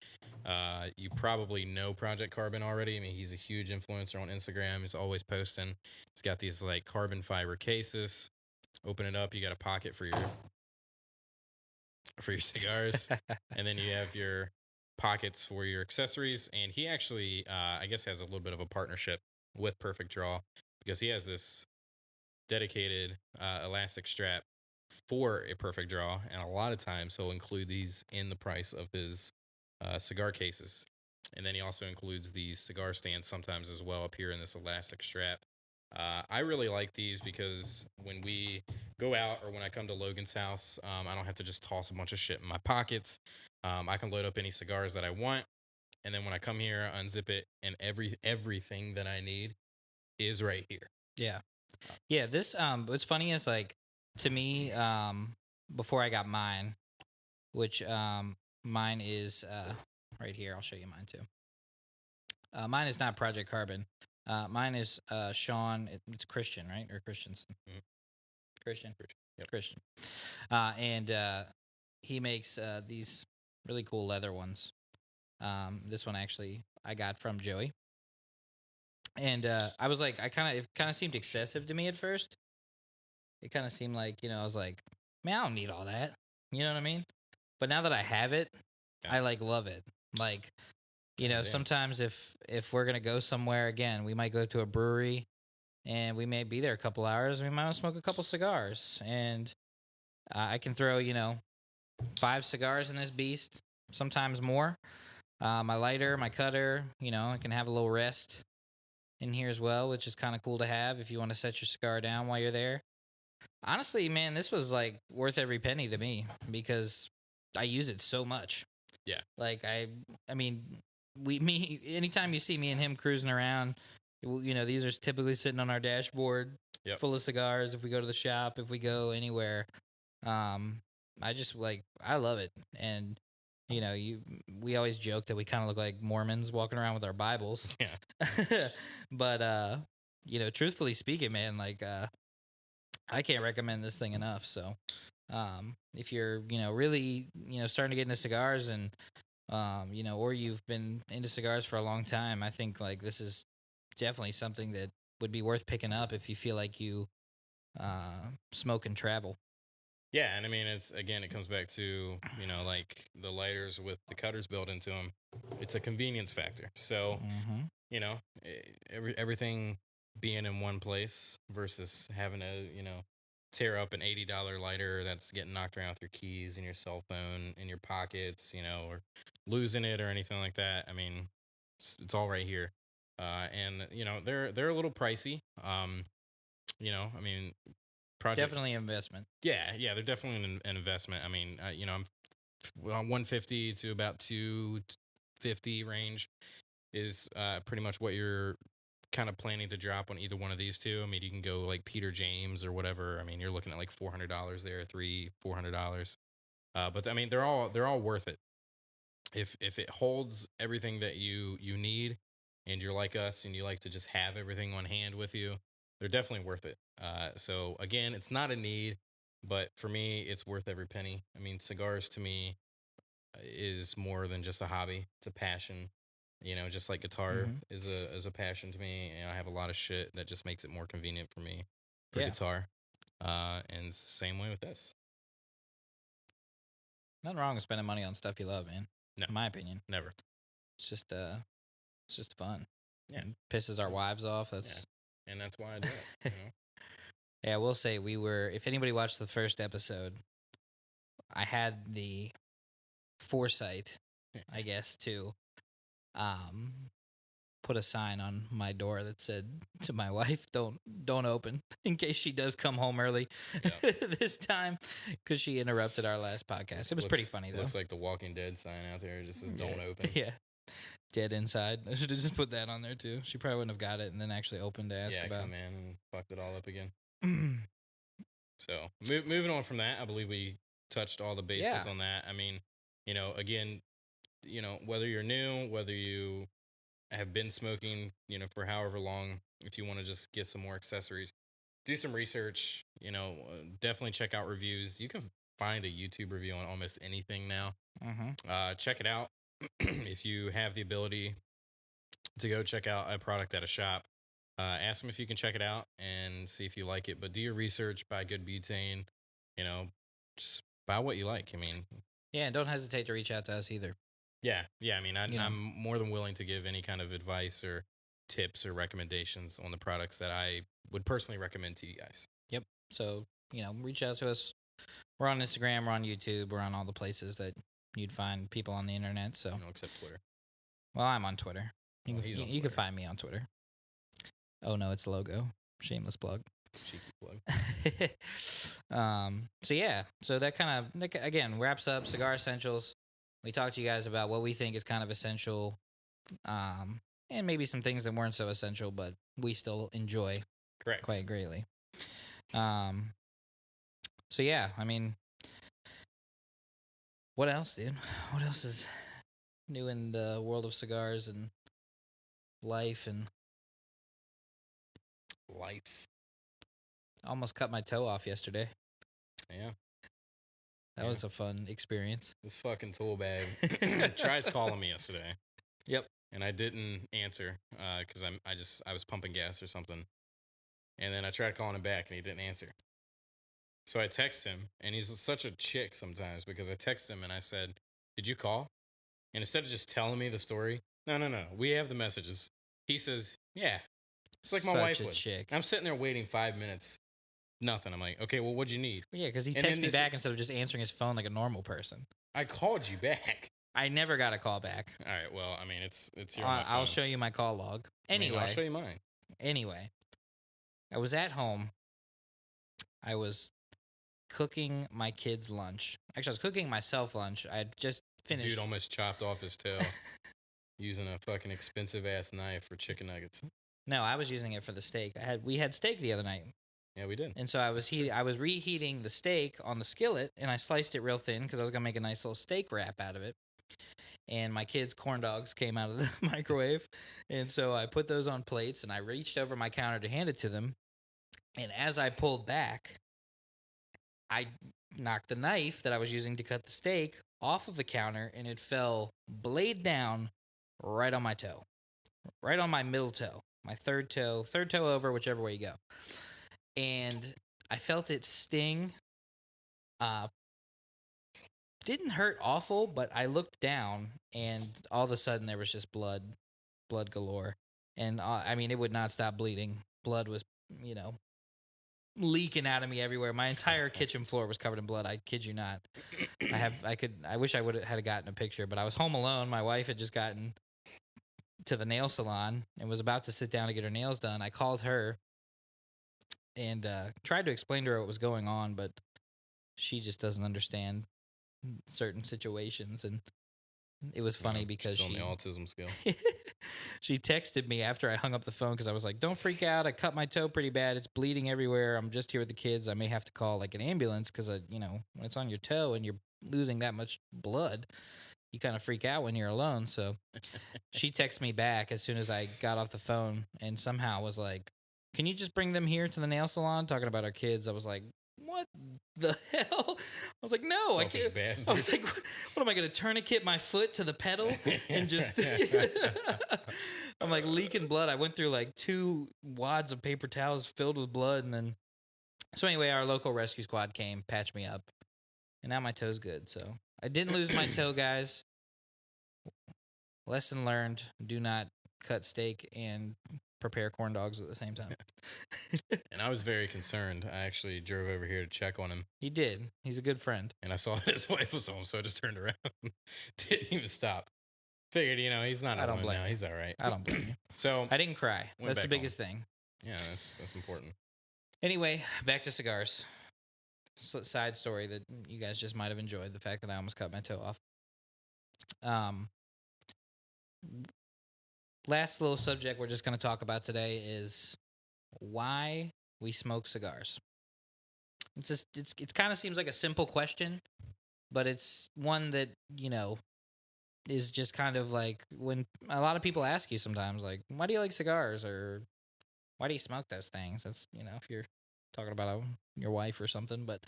You probably know Project Carbon already. I mean, he's a huge influencer on Instagram. He's always posting. He's got these like carbon fiber cases. Open it up, you got a pocket for your cigars, and then you have your pockets for your accessories. And he actually, I guess, has a little bit of a partnership with Perfect Draw because he has this dedicated elastic strap for a Perfect Draw, and a lot of times he'll include these in the price of his cigar cases. And then he also includes these cigar stands sometimes as well up here in this elastic strap. I really like these because when we go out or when I come to Logan's house, I don't have to just toss a bunch of shit in my pockets. I can load up any cigars that I want, and then when I come here, unzip it, and everything that I need is right here.
Yeah. Yeah. This what's funny is like to me, before I got mine, which mine is right here. I'll show you mine too. Mine is not Project Carbon. Mine is Sean. It's Christian, right? Or Christensen?
Mhm.
Christian.
Yep.
Christian. And he makes these really cool leather ones. This one actually I got from Joey. And I was like, it kind of seemed excessive to me at first. It kind of seemed like, I was like, man, I don't need all that. You know what I mean? But now that I have it,
Yeah.
I like love it. Like,
Yeah.
sometimes if we're gonna go somewhere again, we might go to a brewery and we may be there a couple hours. We might want to smoke a couple cigars, and I can throw 5 cigars in this beast, sometimes more. My lighter, my cutter, I can have a little rest in here as well, which is kind of cool to have if you want to set your cigar down while you're there. Honestly, man, this was like worth every penny to me because I use it so much.
Yeah.
Like I mean, anytime you see me and him cruising around, these are typically sitting on our dashboard,
Yep.
full of cigars. If we go to the shop, if we go anywhere, I just I love it. And we always joke that we kind of look like Mormons walking around with our Bibles.
Yeah.
But truthfully speaking, man, I can't recommend this thing enough. So, if you're, really, starting to get into cigars and, or you've been into cigars for a long time, I think this is definitely something that would be worth picking up if you feel like you, smoke and travel.
Yeah, and I mean, it comes back to like the lighters with the cutters built into them. It's a convenience factor. So
Mm-hmm.
everything being in one place versus having to tear up an $80 lighter that's getting knocked around with your keys and your cell phone in your pockets, or losing it or anything like that. I mean, it's all right here, and they're a little pricey. I mean, project.
Definitely investment.
Yeah, they're definitely an investment. I mean, I'm 150 to about 250 range is pretty much what you're kind of planning to drop on either one of these two. I mean, you can go like Peter James or whatever. I mean, you're looking at like $400 there, $400. But I mean, they're all worth it. If it holds everything that you need, and you're like us and you like to just have everything on hand with you, they're definitely worth it. So again, it's not a need, but for me, it's worth every penny. I mean, cigars to me is more than just a hobby; it's a passion. You know, just like guitar is a passion to me. And I have a lot of shit that just makes it more convenient for me for guitar. And same way with this.
Nothing wrong with spending money on stuff you love, man.
No,
in my opinion,
never.
It's just fun.
Yeah,
and pisses our wives off. That's
and that's why I do it. You know?
Yeah, we'll say we were. If anybody watched the first episode, I had the foresight, I guess, to put a sign on my door that said to my wife, "Don't open," in case she does come home early this time, because she interrupted our last podcast. It was pretty funny though.
Looks like the Walking Dead sign out there. It just says "Don't open."
Yeah, dead inside. I should have just put that on there too. She probably wouldn't have got it and then actually opened to ask about.
Come in and fucked it all up again. So moving on from that, I believe we touched all the bases on that. I mean, you know, again, you know, whether you're new, whether you have been smoking, you know, for however long, if you want to just get some more accessories, do some research, you know, definitely check out reviews. You can find a YouTube review on almost anything now. Check it out. If you have the ability to go check out a product at a shop, ask them if you can check it out and see if you like it. But do your research, buy good butane, you know, just buy what you like. I mean,
yeah, and don't hesitate to reach out to us either.
Yeah. I mean, I'm more than willing to give any kind of advice or tips or recommendations on the products that I would personally recommend to you guys.
Yep. So, you know, reach out to us. We're on Instagram, we're on YouTube, we're on all the places that you'd find people on the internet. So,
no, except Twitter.
Well, I'm on Twitter. You can find me on Twitter. Oh no, it's Logo. Shameless plug.
Cheeky
plug. So that kind of again wraps up Cigar Essentials. We talked to you guys about what we think is kind of essential, and maybe some things that weren't so essential, but we still enjoy quite greatly. So yeah, I mean, what else, dude? What else is new in the world of cigars and life and
life?
Almost cut my toe off yesterday.
Yeah.
That was a fun experience.
This fucking tool bag tries calling me yesterday.
Yep.
And I didn't answer because I was pumping gas or something. And then I tried calling him back and he didn't answer. So I text him, and he's such a chick sometimes because I text him and I said, "Did you call?" And instead of just telling me the story, no, we have the messages. He says, "Yeah." It's like my wife would.
Chick.
I'm sitting there waiting 5 minutes. Nothing. I'm like, okay, well, what'd you need?
Yeah, because he texted me back instead of just answering his phone like a normal person.
I called you back.
I never got a call back.
All right, well, I mean, it's your
I'll show you my call log. Anyway.
I'll show you mine.
Anyway. I was at home. I was cooking my kids' lunch. Actually, I was cooking myself lunch. I had just finished.
Dude almost chopped off his tail using a fucking expensive-ass knife for chicken nuggets.
No, I was using it for the steak. We had steak the other night.
Yeah, we did.
And so I was reheating the steak on the skillet, and I sliced it real thin because I was gonna make a nice little steak wrap out of it. And my kids' corn dogs came out of the microwave, and so I put those on plates, and I reached over my counter to hand it to them. And as I pulled back, I knocked the knife that I was using to cut the steak off of the counter, and it fell blade down right on my toe, right on my middle toe. My third toe over, whichever way you go. And I felt it sting. Didn't hurt awful, but I looked down, and all of a sudden there was just blood galore. And I mean, it would not stop bleeding. Blood was, leaking out of me everywhere. My entire kitchen floor was covered in blood. I kid you not. I wish I would have had gotten a picture, but I was home alone. My wife had just gotten to the nail salon and was about to sit down to get her nails done. I called her and tried to explain to her what was going on, but she just doesn't understand certain situations. And it was funny because
she's on the autism scale.
She texted me after I hung up the phone because I was like, "Don't freak out. I cut my toe pretty bad. It's bleeding everywhere. I'm just here with the kids. I may have to call like an ambulance because when it's on your toe and you're losing that much blood, you kind of freak out when you're alone." So she texted me back as soon as I got off the phone and somehow was like, "Can you just bring them here to the nail salon?" Talking about our kids. I was like, "What?" what the hell? I was like, no, I
Selfish
can't.
bastard.
I was like, what am I going to tourniquet my foot to the pedal and just? I'm like leaking blood. I went through like 2 wads of paper towels filled with blood, and then so anyway, our local rescue squad came, patched me up, and now my toe's good. So I didn't lose my toe, guys. Lesson learned: do not cut steak and prepare corn dogs at the same time.
And I was very concerned. I actually drove over here to check on him,
He did. He's a good friend.
and I saw his wife was home, so I just turned around. Didn't even stop. Figured, he's not
I don't
alone
blame
now.
you.
He's all right.
I don't blame you.
So
I didn't cry.
Went
That's the
back
biggest thing.
yeah, that's important.
Anyway, back to cigars. Side story that you guys just might have enjoyed, the fact that I almost cut my toe off. Last little subject we're just going to talk about today is why we smoke cigars. It kind of seems like a simple question, but it's one that, is just kind of like when a lot of people ask you sometimes, like, why do you like cigars, or why do you smoke those things? That's, if you're talking about your wife or something, but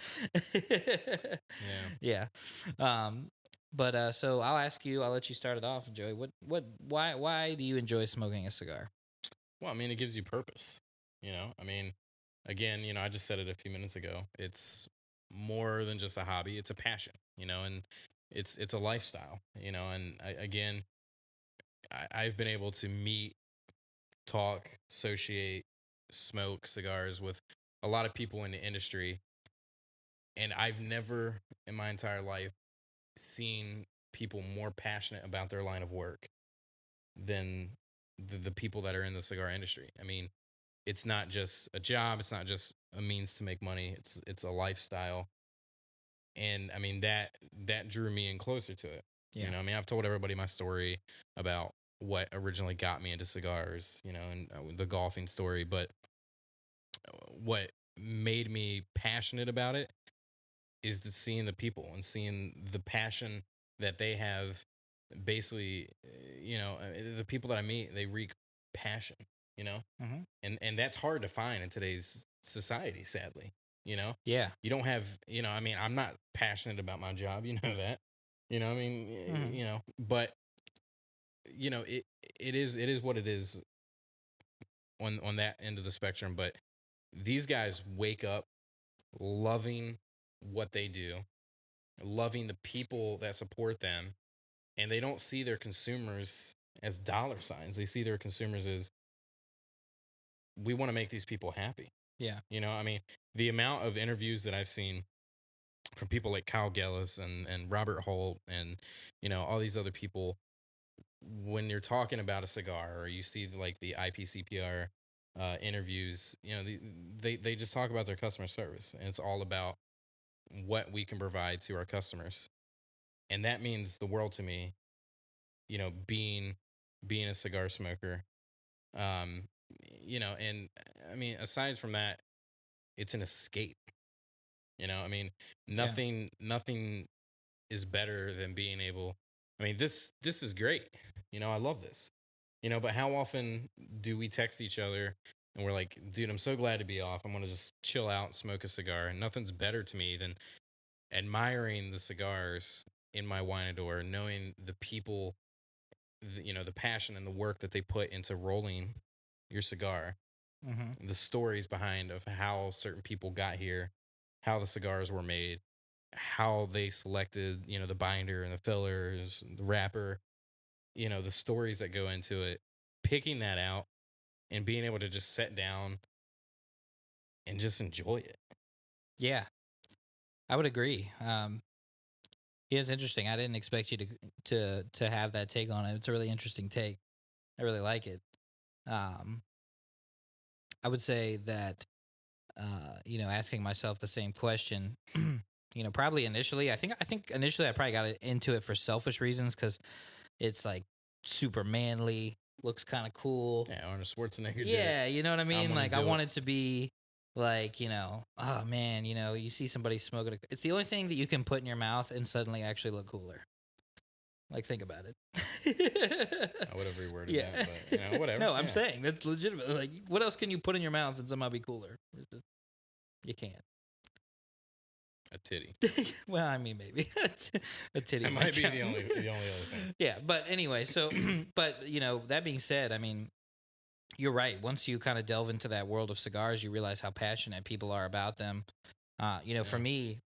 yeah. So I'll ask you, I'll let you start it off, Joey. Why do you enjoy smoking a cigar?
Well, I mean, it gives you purpose. I mean, again, I just said it a few minutes ago. It's more than just a hobby. It's a passion, and it's a lifestyle, and I've been able to meet, talk, associate, smoke cigars with a lot of people in the industry. And I've never in my entire life seen people more passionate about their line of work than the people that are in the cigar industry. I mean, it's not just a job. It's not just a means to make money. It's a lifestyle. And I mean, that drew me in closer to it.
Yeah.
I mean, I've told everybody my story about what originally got me into cigars, and the golfing story. But what made me passionate about it is to seeing the people and seeing the passion that they have. Basically, the people that I meet, they reek passion,
Mm-hmm.
and that's hard to find in today's society, sadly.
Yeah.
You don't have, I mean, I'm not passionate about my job, that, I mean,
Mm-hmm.
but it is what it is on that end of the spectrum. But these guys wake up loving what they do, loving the people that support them, and they don't see their consumers as dollar signs. They see their consumers as, we want to make these people happy.
Yeah.
I mean, the amount of interviews that I've seen from people like Kyle Gellis and Robert Holt and, all these other people, when you're talking about a cigar, or you see like the IPCPR interviews, they just talk about their customer service, and it's all about what we can provide to our customers. And that means the world to me, being a cigar smoker. And I mean, aside from that, it's an escape. I mean, nothing is better than being able. I mean, this is great. I love this. But how often do we text each other and we're like, dude, I'm so glad to be off. I'm going to just chill out, smoke a cigar. And nothing's better to me than admiring the cigars in my winador, knowing the people, the passion and the work that they put into rolling your cigar,
Mm-hmm.
the stories behind of how certain people got here, how the cigars were made, how they selected, the binder and the fillers, the wrapper, the stories that go into it, picking that out and being able to just sit down and just enjoy it.
Yeah. I would agree. Yeah, it's interesting. I didn't expect you to have that take on it. It's a really interesting take. I really like it. I would say that asking myself the same question, probably initially, I think initially I probably got into it for selfish reasons, because it's like super manly, looks kind of cool.
Yeah, Arnold Schwarzenegger did it.
Yeah, you know what I mean?
gonna
Like, I
do
want
it.
it to be like, oh man, you see somebody smoking it's the only thing that you can put in your mouth and suddenly actually look cooler. Like, think about it.
I would have reworded
Yeah.
that, but whatever.
No, I'm
Yeah.
saying that's legitimate. Like, what else can you put in your mouth and somehow be cooler? You can't.
A titty.
Well, I mean, maybe a titty
That
might
might be
count.
the only other thing.
Yeah, but anyway, so but that being said, I mean, you're right. Once you kind of delve into that world of cigars, you realize how passionate people are about them. For
Yeah.
me,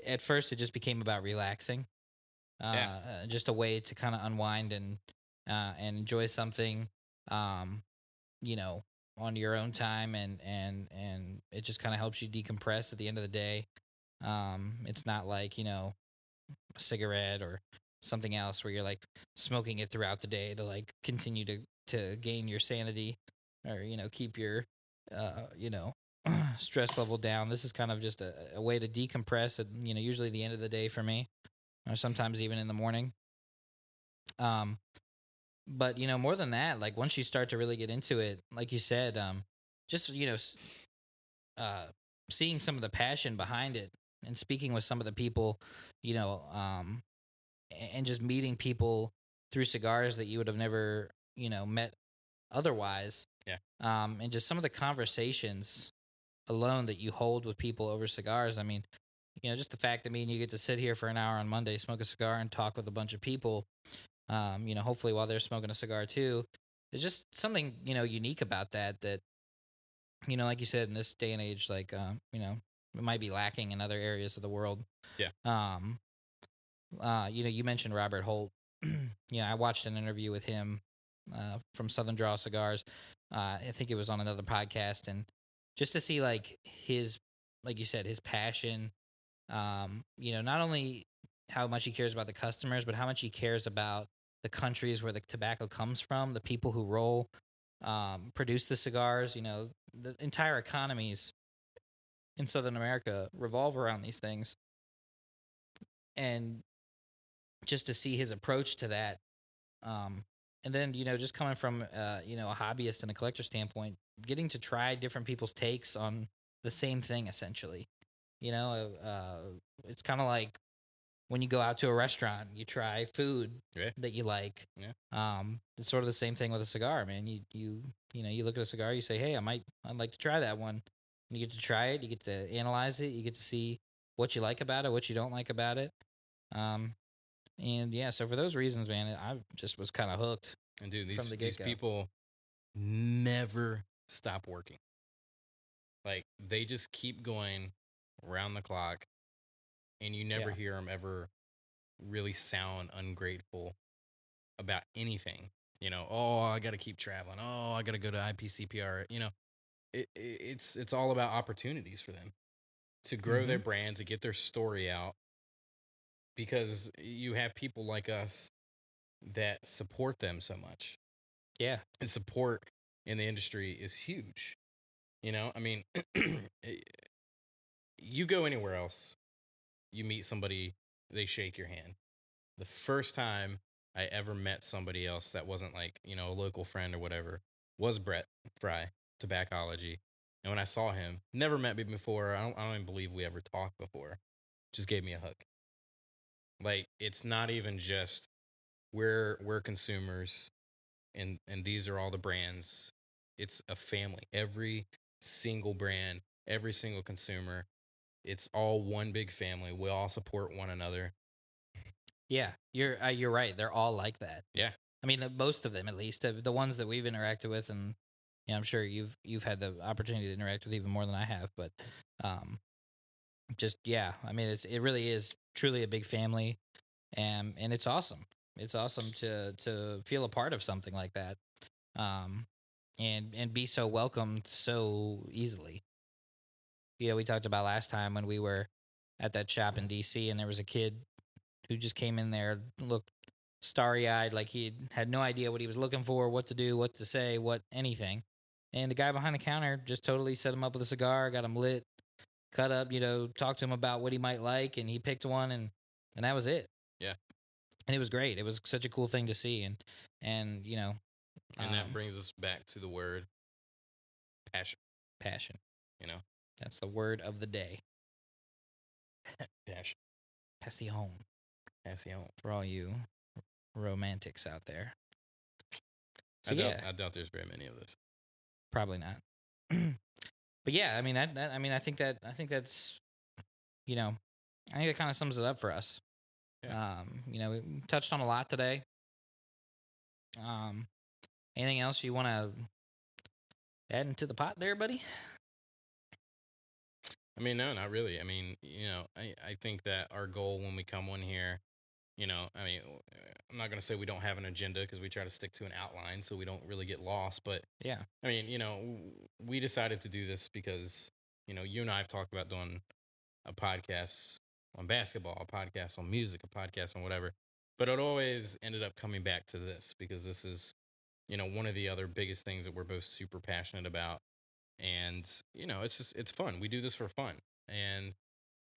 at first it just became about relaxing,
Yeah.
just a way to kind of unwind and enjoy something, um, you know, on your own time, and it just kind of helps you decompress at the end of the day. It's not like a cigarette or something else where you're like smoking it throughout the day to like continue to gain your sanity or keep your stress level down. This is kind of just a way to decompress at usually the end of the day for me, or sometimes even in the morning. um but more than that, like once you start to really get into it, like you said, just uh seeing some of the passion behind it and speaking with some of the people, you know um and just meeting people through cigars that you would have never met otherwise.
Yeah.
And just some of the conversations alone that you hold with people over cigars. I mean, just the fact that me and you get to sit here for an hour on Monday, smoke a cigar, and talk with a bunch of people, hopefully while they're smoking a cigar too. There's just something, unique about that, like you said, in this day and age, like, it might be lacking in other areas of the world.
Yeah.
Um, you mentioned Robert Holt. I watched an interview with him from Southern Draw Cigars. I think it was on another podcast, and just to see like like you said, his passion. Not only how much he cares about the customers, but how much he cares about the countries where the tobacco comes from, the people who produce the cigars. The entire economies in Southern America revolve around these things, and just to see his approach to that. And then, just coming from, a hobbyist and a collector standpoint, getting to try different people's takes on the same thing, essentially. It's kind of like when you go out to a restaurant, you try food
Yeah.
that you like.
Yeah.
It's sort of the same thing with a cigar, man. You look at a cigar, you say, hey, I'd like to try that one. And you get to try it, you get to analyze it, you get to see what you like about it, what you don't like about it. And yeah, so for those reasons, man, I just was kind of hooked.
And dude,
from the
these
get-go.
people never stop working. Like they just keep going around the clock, and you never
Yeah.
hear them ever really sound ungrateful about anything. Oh, I got to keep traveling. Oh, I got to go to IPCPR. It's all about opportunities for them to grow their
Mm-hmm.
brand, to get their story out, because you have people like us that support them so much.
Yeah.
And support in the industry is huge. I mean, you go anywhere else, you meet somebody, they shake your hand. The first time I ever met somebody else that wasn't like, a local friend or whatever was Brett Fry, Tobaccology. And when I saw him, never met me before. I don't even believe we ever talked before. Just gave me a hug. Like it's not even just we're consumers, and these are all the brands. It's a family. Every single brand, every single consumer, it's all one big family. We all support one another.
Yeah. You're right. They're all like that.
Yeah.
I mean, most of them, at least the ones that we've interacted with, and I'm sure you've had the opportunity to interact with even more than I have. But just yeah, I mean, it really is truly a big family, and it's awesome. It's awesome to feel a part of something like that, um, and be so welcomed so easily. We talked about last time when we were at that shop in DC, and there was a kid who just came in there, looked starry eyed, like he had no idea what he was looking for, what to do, what to say, what anything. And the guy behind the counter just totally set him up with a cigar, got him lit, cut up, talked to him about what he might like, and he picked one, and that was it.
Yeah.
And it was great. It was such a cool thing to see, and
And that brings us back to the word passion.
passion.
You know,
That's the word of the day.
passion.
Passion.
Passion.
For all you romantics out there. So
I doubt there's very many of those.
Probably not. But yeah, I mean I think that's you know, I think that kind of sums it up for us.
Yeah.
You know, we touched on a lot today. Um, Anything else you want to add into the pot there, buddy?
I mean, no, not really. I mean, I think that our goal when we come on here, I mean, I'm not going to say we don't have an agenda because we try to stick to an outline so we don't really get lost. But
Yeah.
I mean, we decided to do this because, you and I have talked about doing a podcast on basketball, a podcast on music, a podcast on whatever. But it always ended up coming back to this because this is, one of the other biggest things that we're both super passionate about. And, it's fun. We do this for fun. And,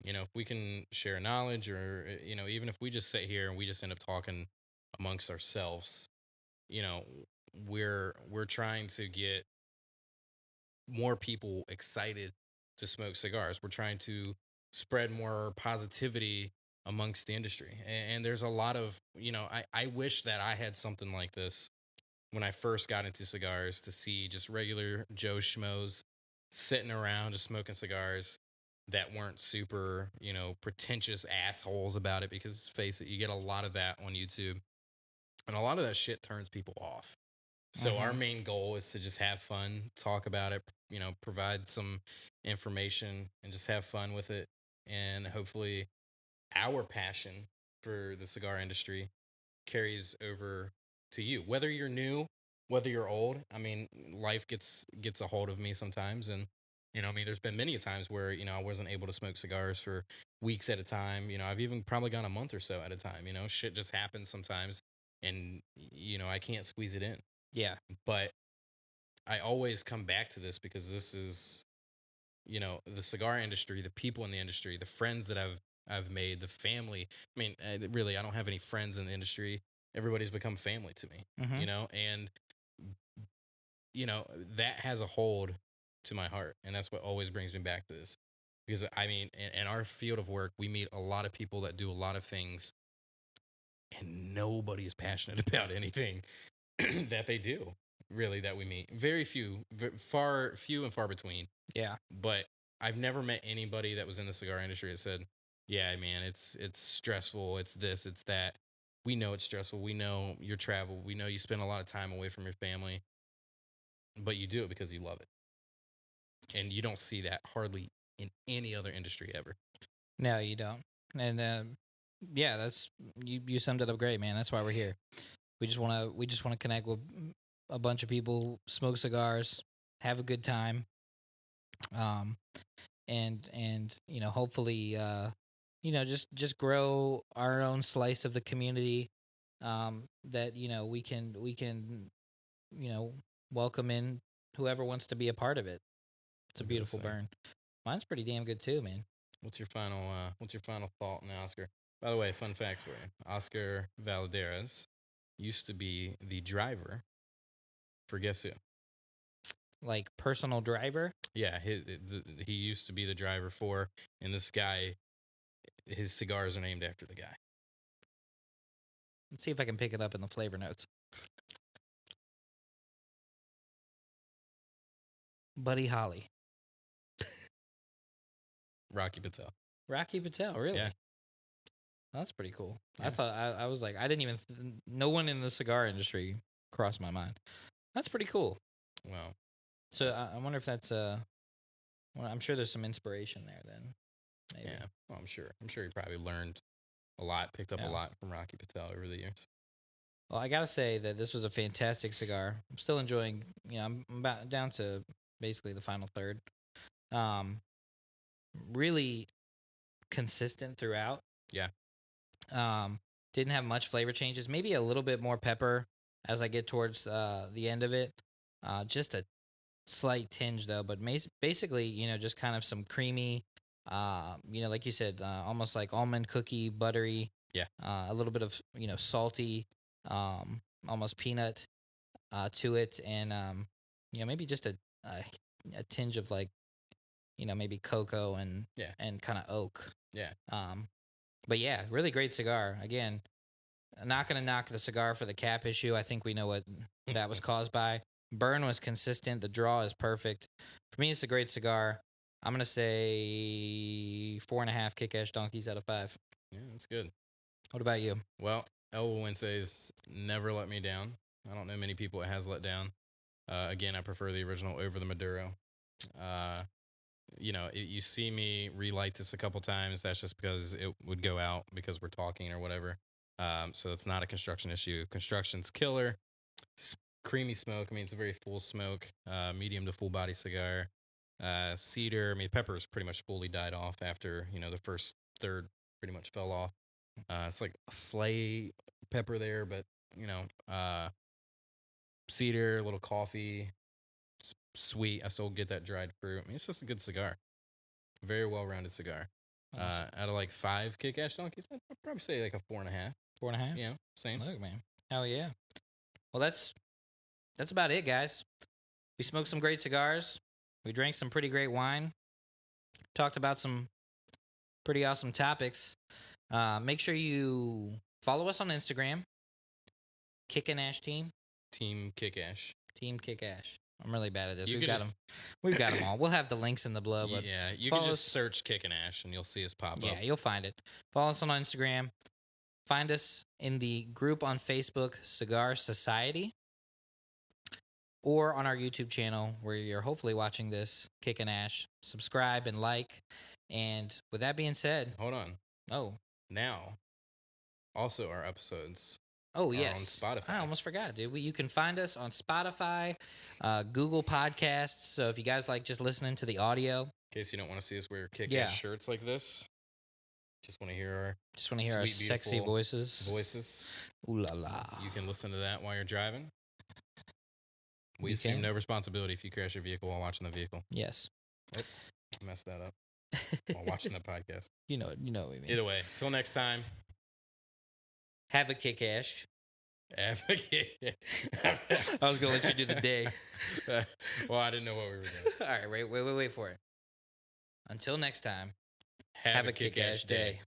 if we can share knowledge or, even if we just sit here and we just end up talking amongst ourselves, you know, we're trying to get more people excited to smoke cigars. We're trying to spread more positivity amongst the industry. And there's a lot of, I wish that I had something like this when I first got into cigars to see just regular Joe Schmoes sitting around just smoking cigars that weren't super, pretentious assholes about it. Because face it, you get a lot of that on YouTube. And a lot of that shit turns people off. So our main goal is to just have fun, talk about it, provide some information and just have fun with it. And hopefully our passion for the cigar industry carries over to you. Whether you're new, whether you're old, I mean, life gets a hold of me sometimes. And, I mean, there's been many times where, I wasn't able to smoke cigars for weeks at a time. I've even probably gone a month or so at a time. Shit just happens sometimes and, I can't squeeze it in.
Yeah.
But I always come back to this because this is, the cigar industry, the people in the industry, the friends that I've made, the family. I mean, really, I don't have any friends in the industry. Everybody's become family to me, and that has a hold to my heart, and that's what always brings me back to this. Because I mean, in our field of work, we meet a lot of people that do a lot of things, and nobody is passionate about anything that they do. Really, that we meet, very few, few and far between.
Yeah.
But I've never met anybody that was in the cigar industry that said, "Yeah, man, it's stressful. It's this, it's that. We know it's stressful. We know your travel. We know you spend a lot of time away from your family, but you do it because you love it." And you don't see that hardly in any other industry ever.
No, you don't. And yeah, that's you summed it up great, man. That's why we're here. We just want to connect with a bunch of people, smoke cigars, have a good time. And hopefully just grow our own slice of the community, that we can welcome in whoever wants to be a part of it. It's a beautiful burn. Mine's pretty damn good too, man.
What's your final thought on Oscar? By the way, fun facts for you. Oscar Valadares used to be the driver for guess who?
Like personal driver?
Yeah, he used to be the driver for, and this guy, his cigars are named after the guy.
Let's see if I can pick it up in the flavor notes. Buddy Holly.
Rocky Patel.
Rocky Patel, really?
Yeah.
That's pretty cool.
Yeah.
I thought I was like, I didn't even no one in the cigar industry crossed my mind. That's pretty cool.
Well,
so I wonder if that's well, I'm sure there's some inspiration there then. Maybe.
Yeah, well, I'm sure he probably learned a lot, picked up a lot from Rocky Patel over the years.
Well, I gotta say that this was a fantastic cigar. I'm still enjoying. I'm about down to basically the final third. Really consistent throughout.
Yeah.
Didn't have much flavor changes. Maybe a little bit more pepper as I get towards the end of it. Just a slight tinge though, but basically, just kind of some creamy, like you said, almost like almond cookie, buttery.
Yeah.
A little bit of salty, almost peanut to it, and maybe just a tinge of like maybe cocoa and kind of oak.
Yeah.
But yeah, really great cigar. Again, not going to knock the cigar for the cap issue. I think we know what that was caused by. Burn was consistent. The draw is perfect. For me, it's a great cigar. I'm gonna say 4.5 Kick Ash donkeys out of 5.
Yeah, that's good.
What about you?
Well, El Wence's never let me down. I don't know many people it has let down. Again, I prefer the original over the Maduro. You see me relight this a couple times. That's just because it would go out because we're talking or whatever. So it's not a construction issue. Construction's killer. Creamy smoke. I mean, it's a very full smoke, medium to full body cigar. Cedar. I mean, pepper's pretty much fully died off after the first third pretty much fell off. It's like a slight pepper there, but cedar, a little coffee, sweet. I still get that dried fruit. I mean, it's just a good cigar. Very well-rounded cigar.
Awesome.
Out of like 5 Kick Ash donkeys, I'd probably say like a 4.5.
4.5.
Yeah, same.
Look, man. Hell yeah. Well, that's about it, guys. We smoked some great cigars. We drank some pretty great wine. Talked about some pretty awesome topics. Make sure you follow us on Instagram. Kickin Ash Team.
Team Kick Ash.
Team Kick Ash. I'm really bad at this.
You
We've got them. We've got them all. We'll have the links in the below. But
yeah, you can just search Kickin Ash and you'll see us pop up.
Yeah, you'll find it. Follow us on Instagram. Find us in the group on Facebook, Cigar Society, or on our YouTube channel where you're hopefully watching this, Kickin Ash. Subscribe and like. And with that being said,
hold on.
Oh,
now, also our episodes.
Oh, yes.
On Spotify.
I almost forgot, dude. You can find us on Spotify, Google Podcasts. So if you guys like just listening to the audio. In
case you don't want to see us wear kick-ass shirts like this. Just want to hear our
sexy voices. Ooh la la.
You can listen to that while you're driving. We assume no responsibility if you crash your vehicle while watching the vehicle.
Yes.
Oh, I messed that up while watching the podcast.
You know what we mean.
Either way, till next time.
Have a Kick Ash.
Have a kick.
I was going to let you do the day.
Well, I didn't know what we were doing.
All right, wait for it. Until next time, have a Kick Ash day.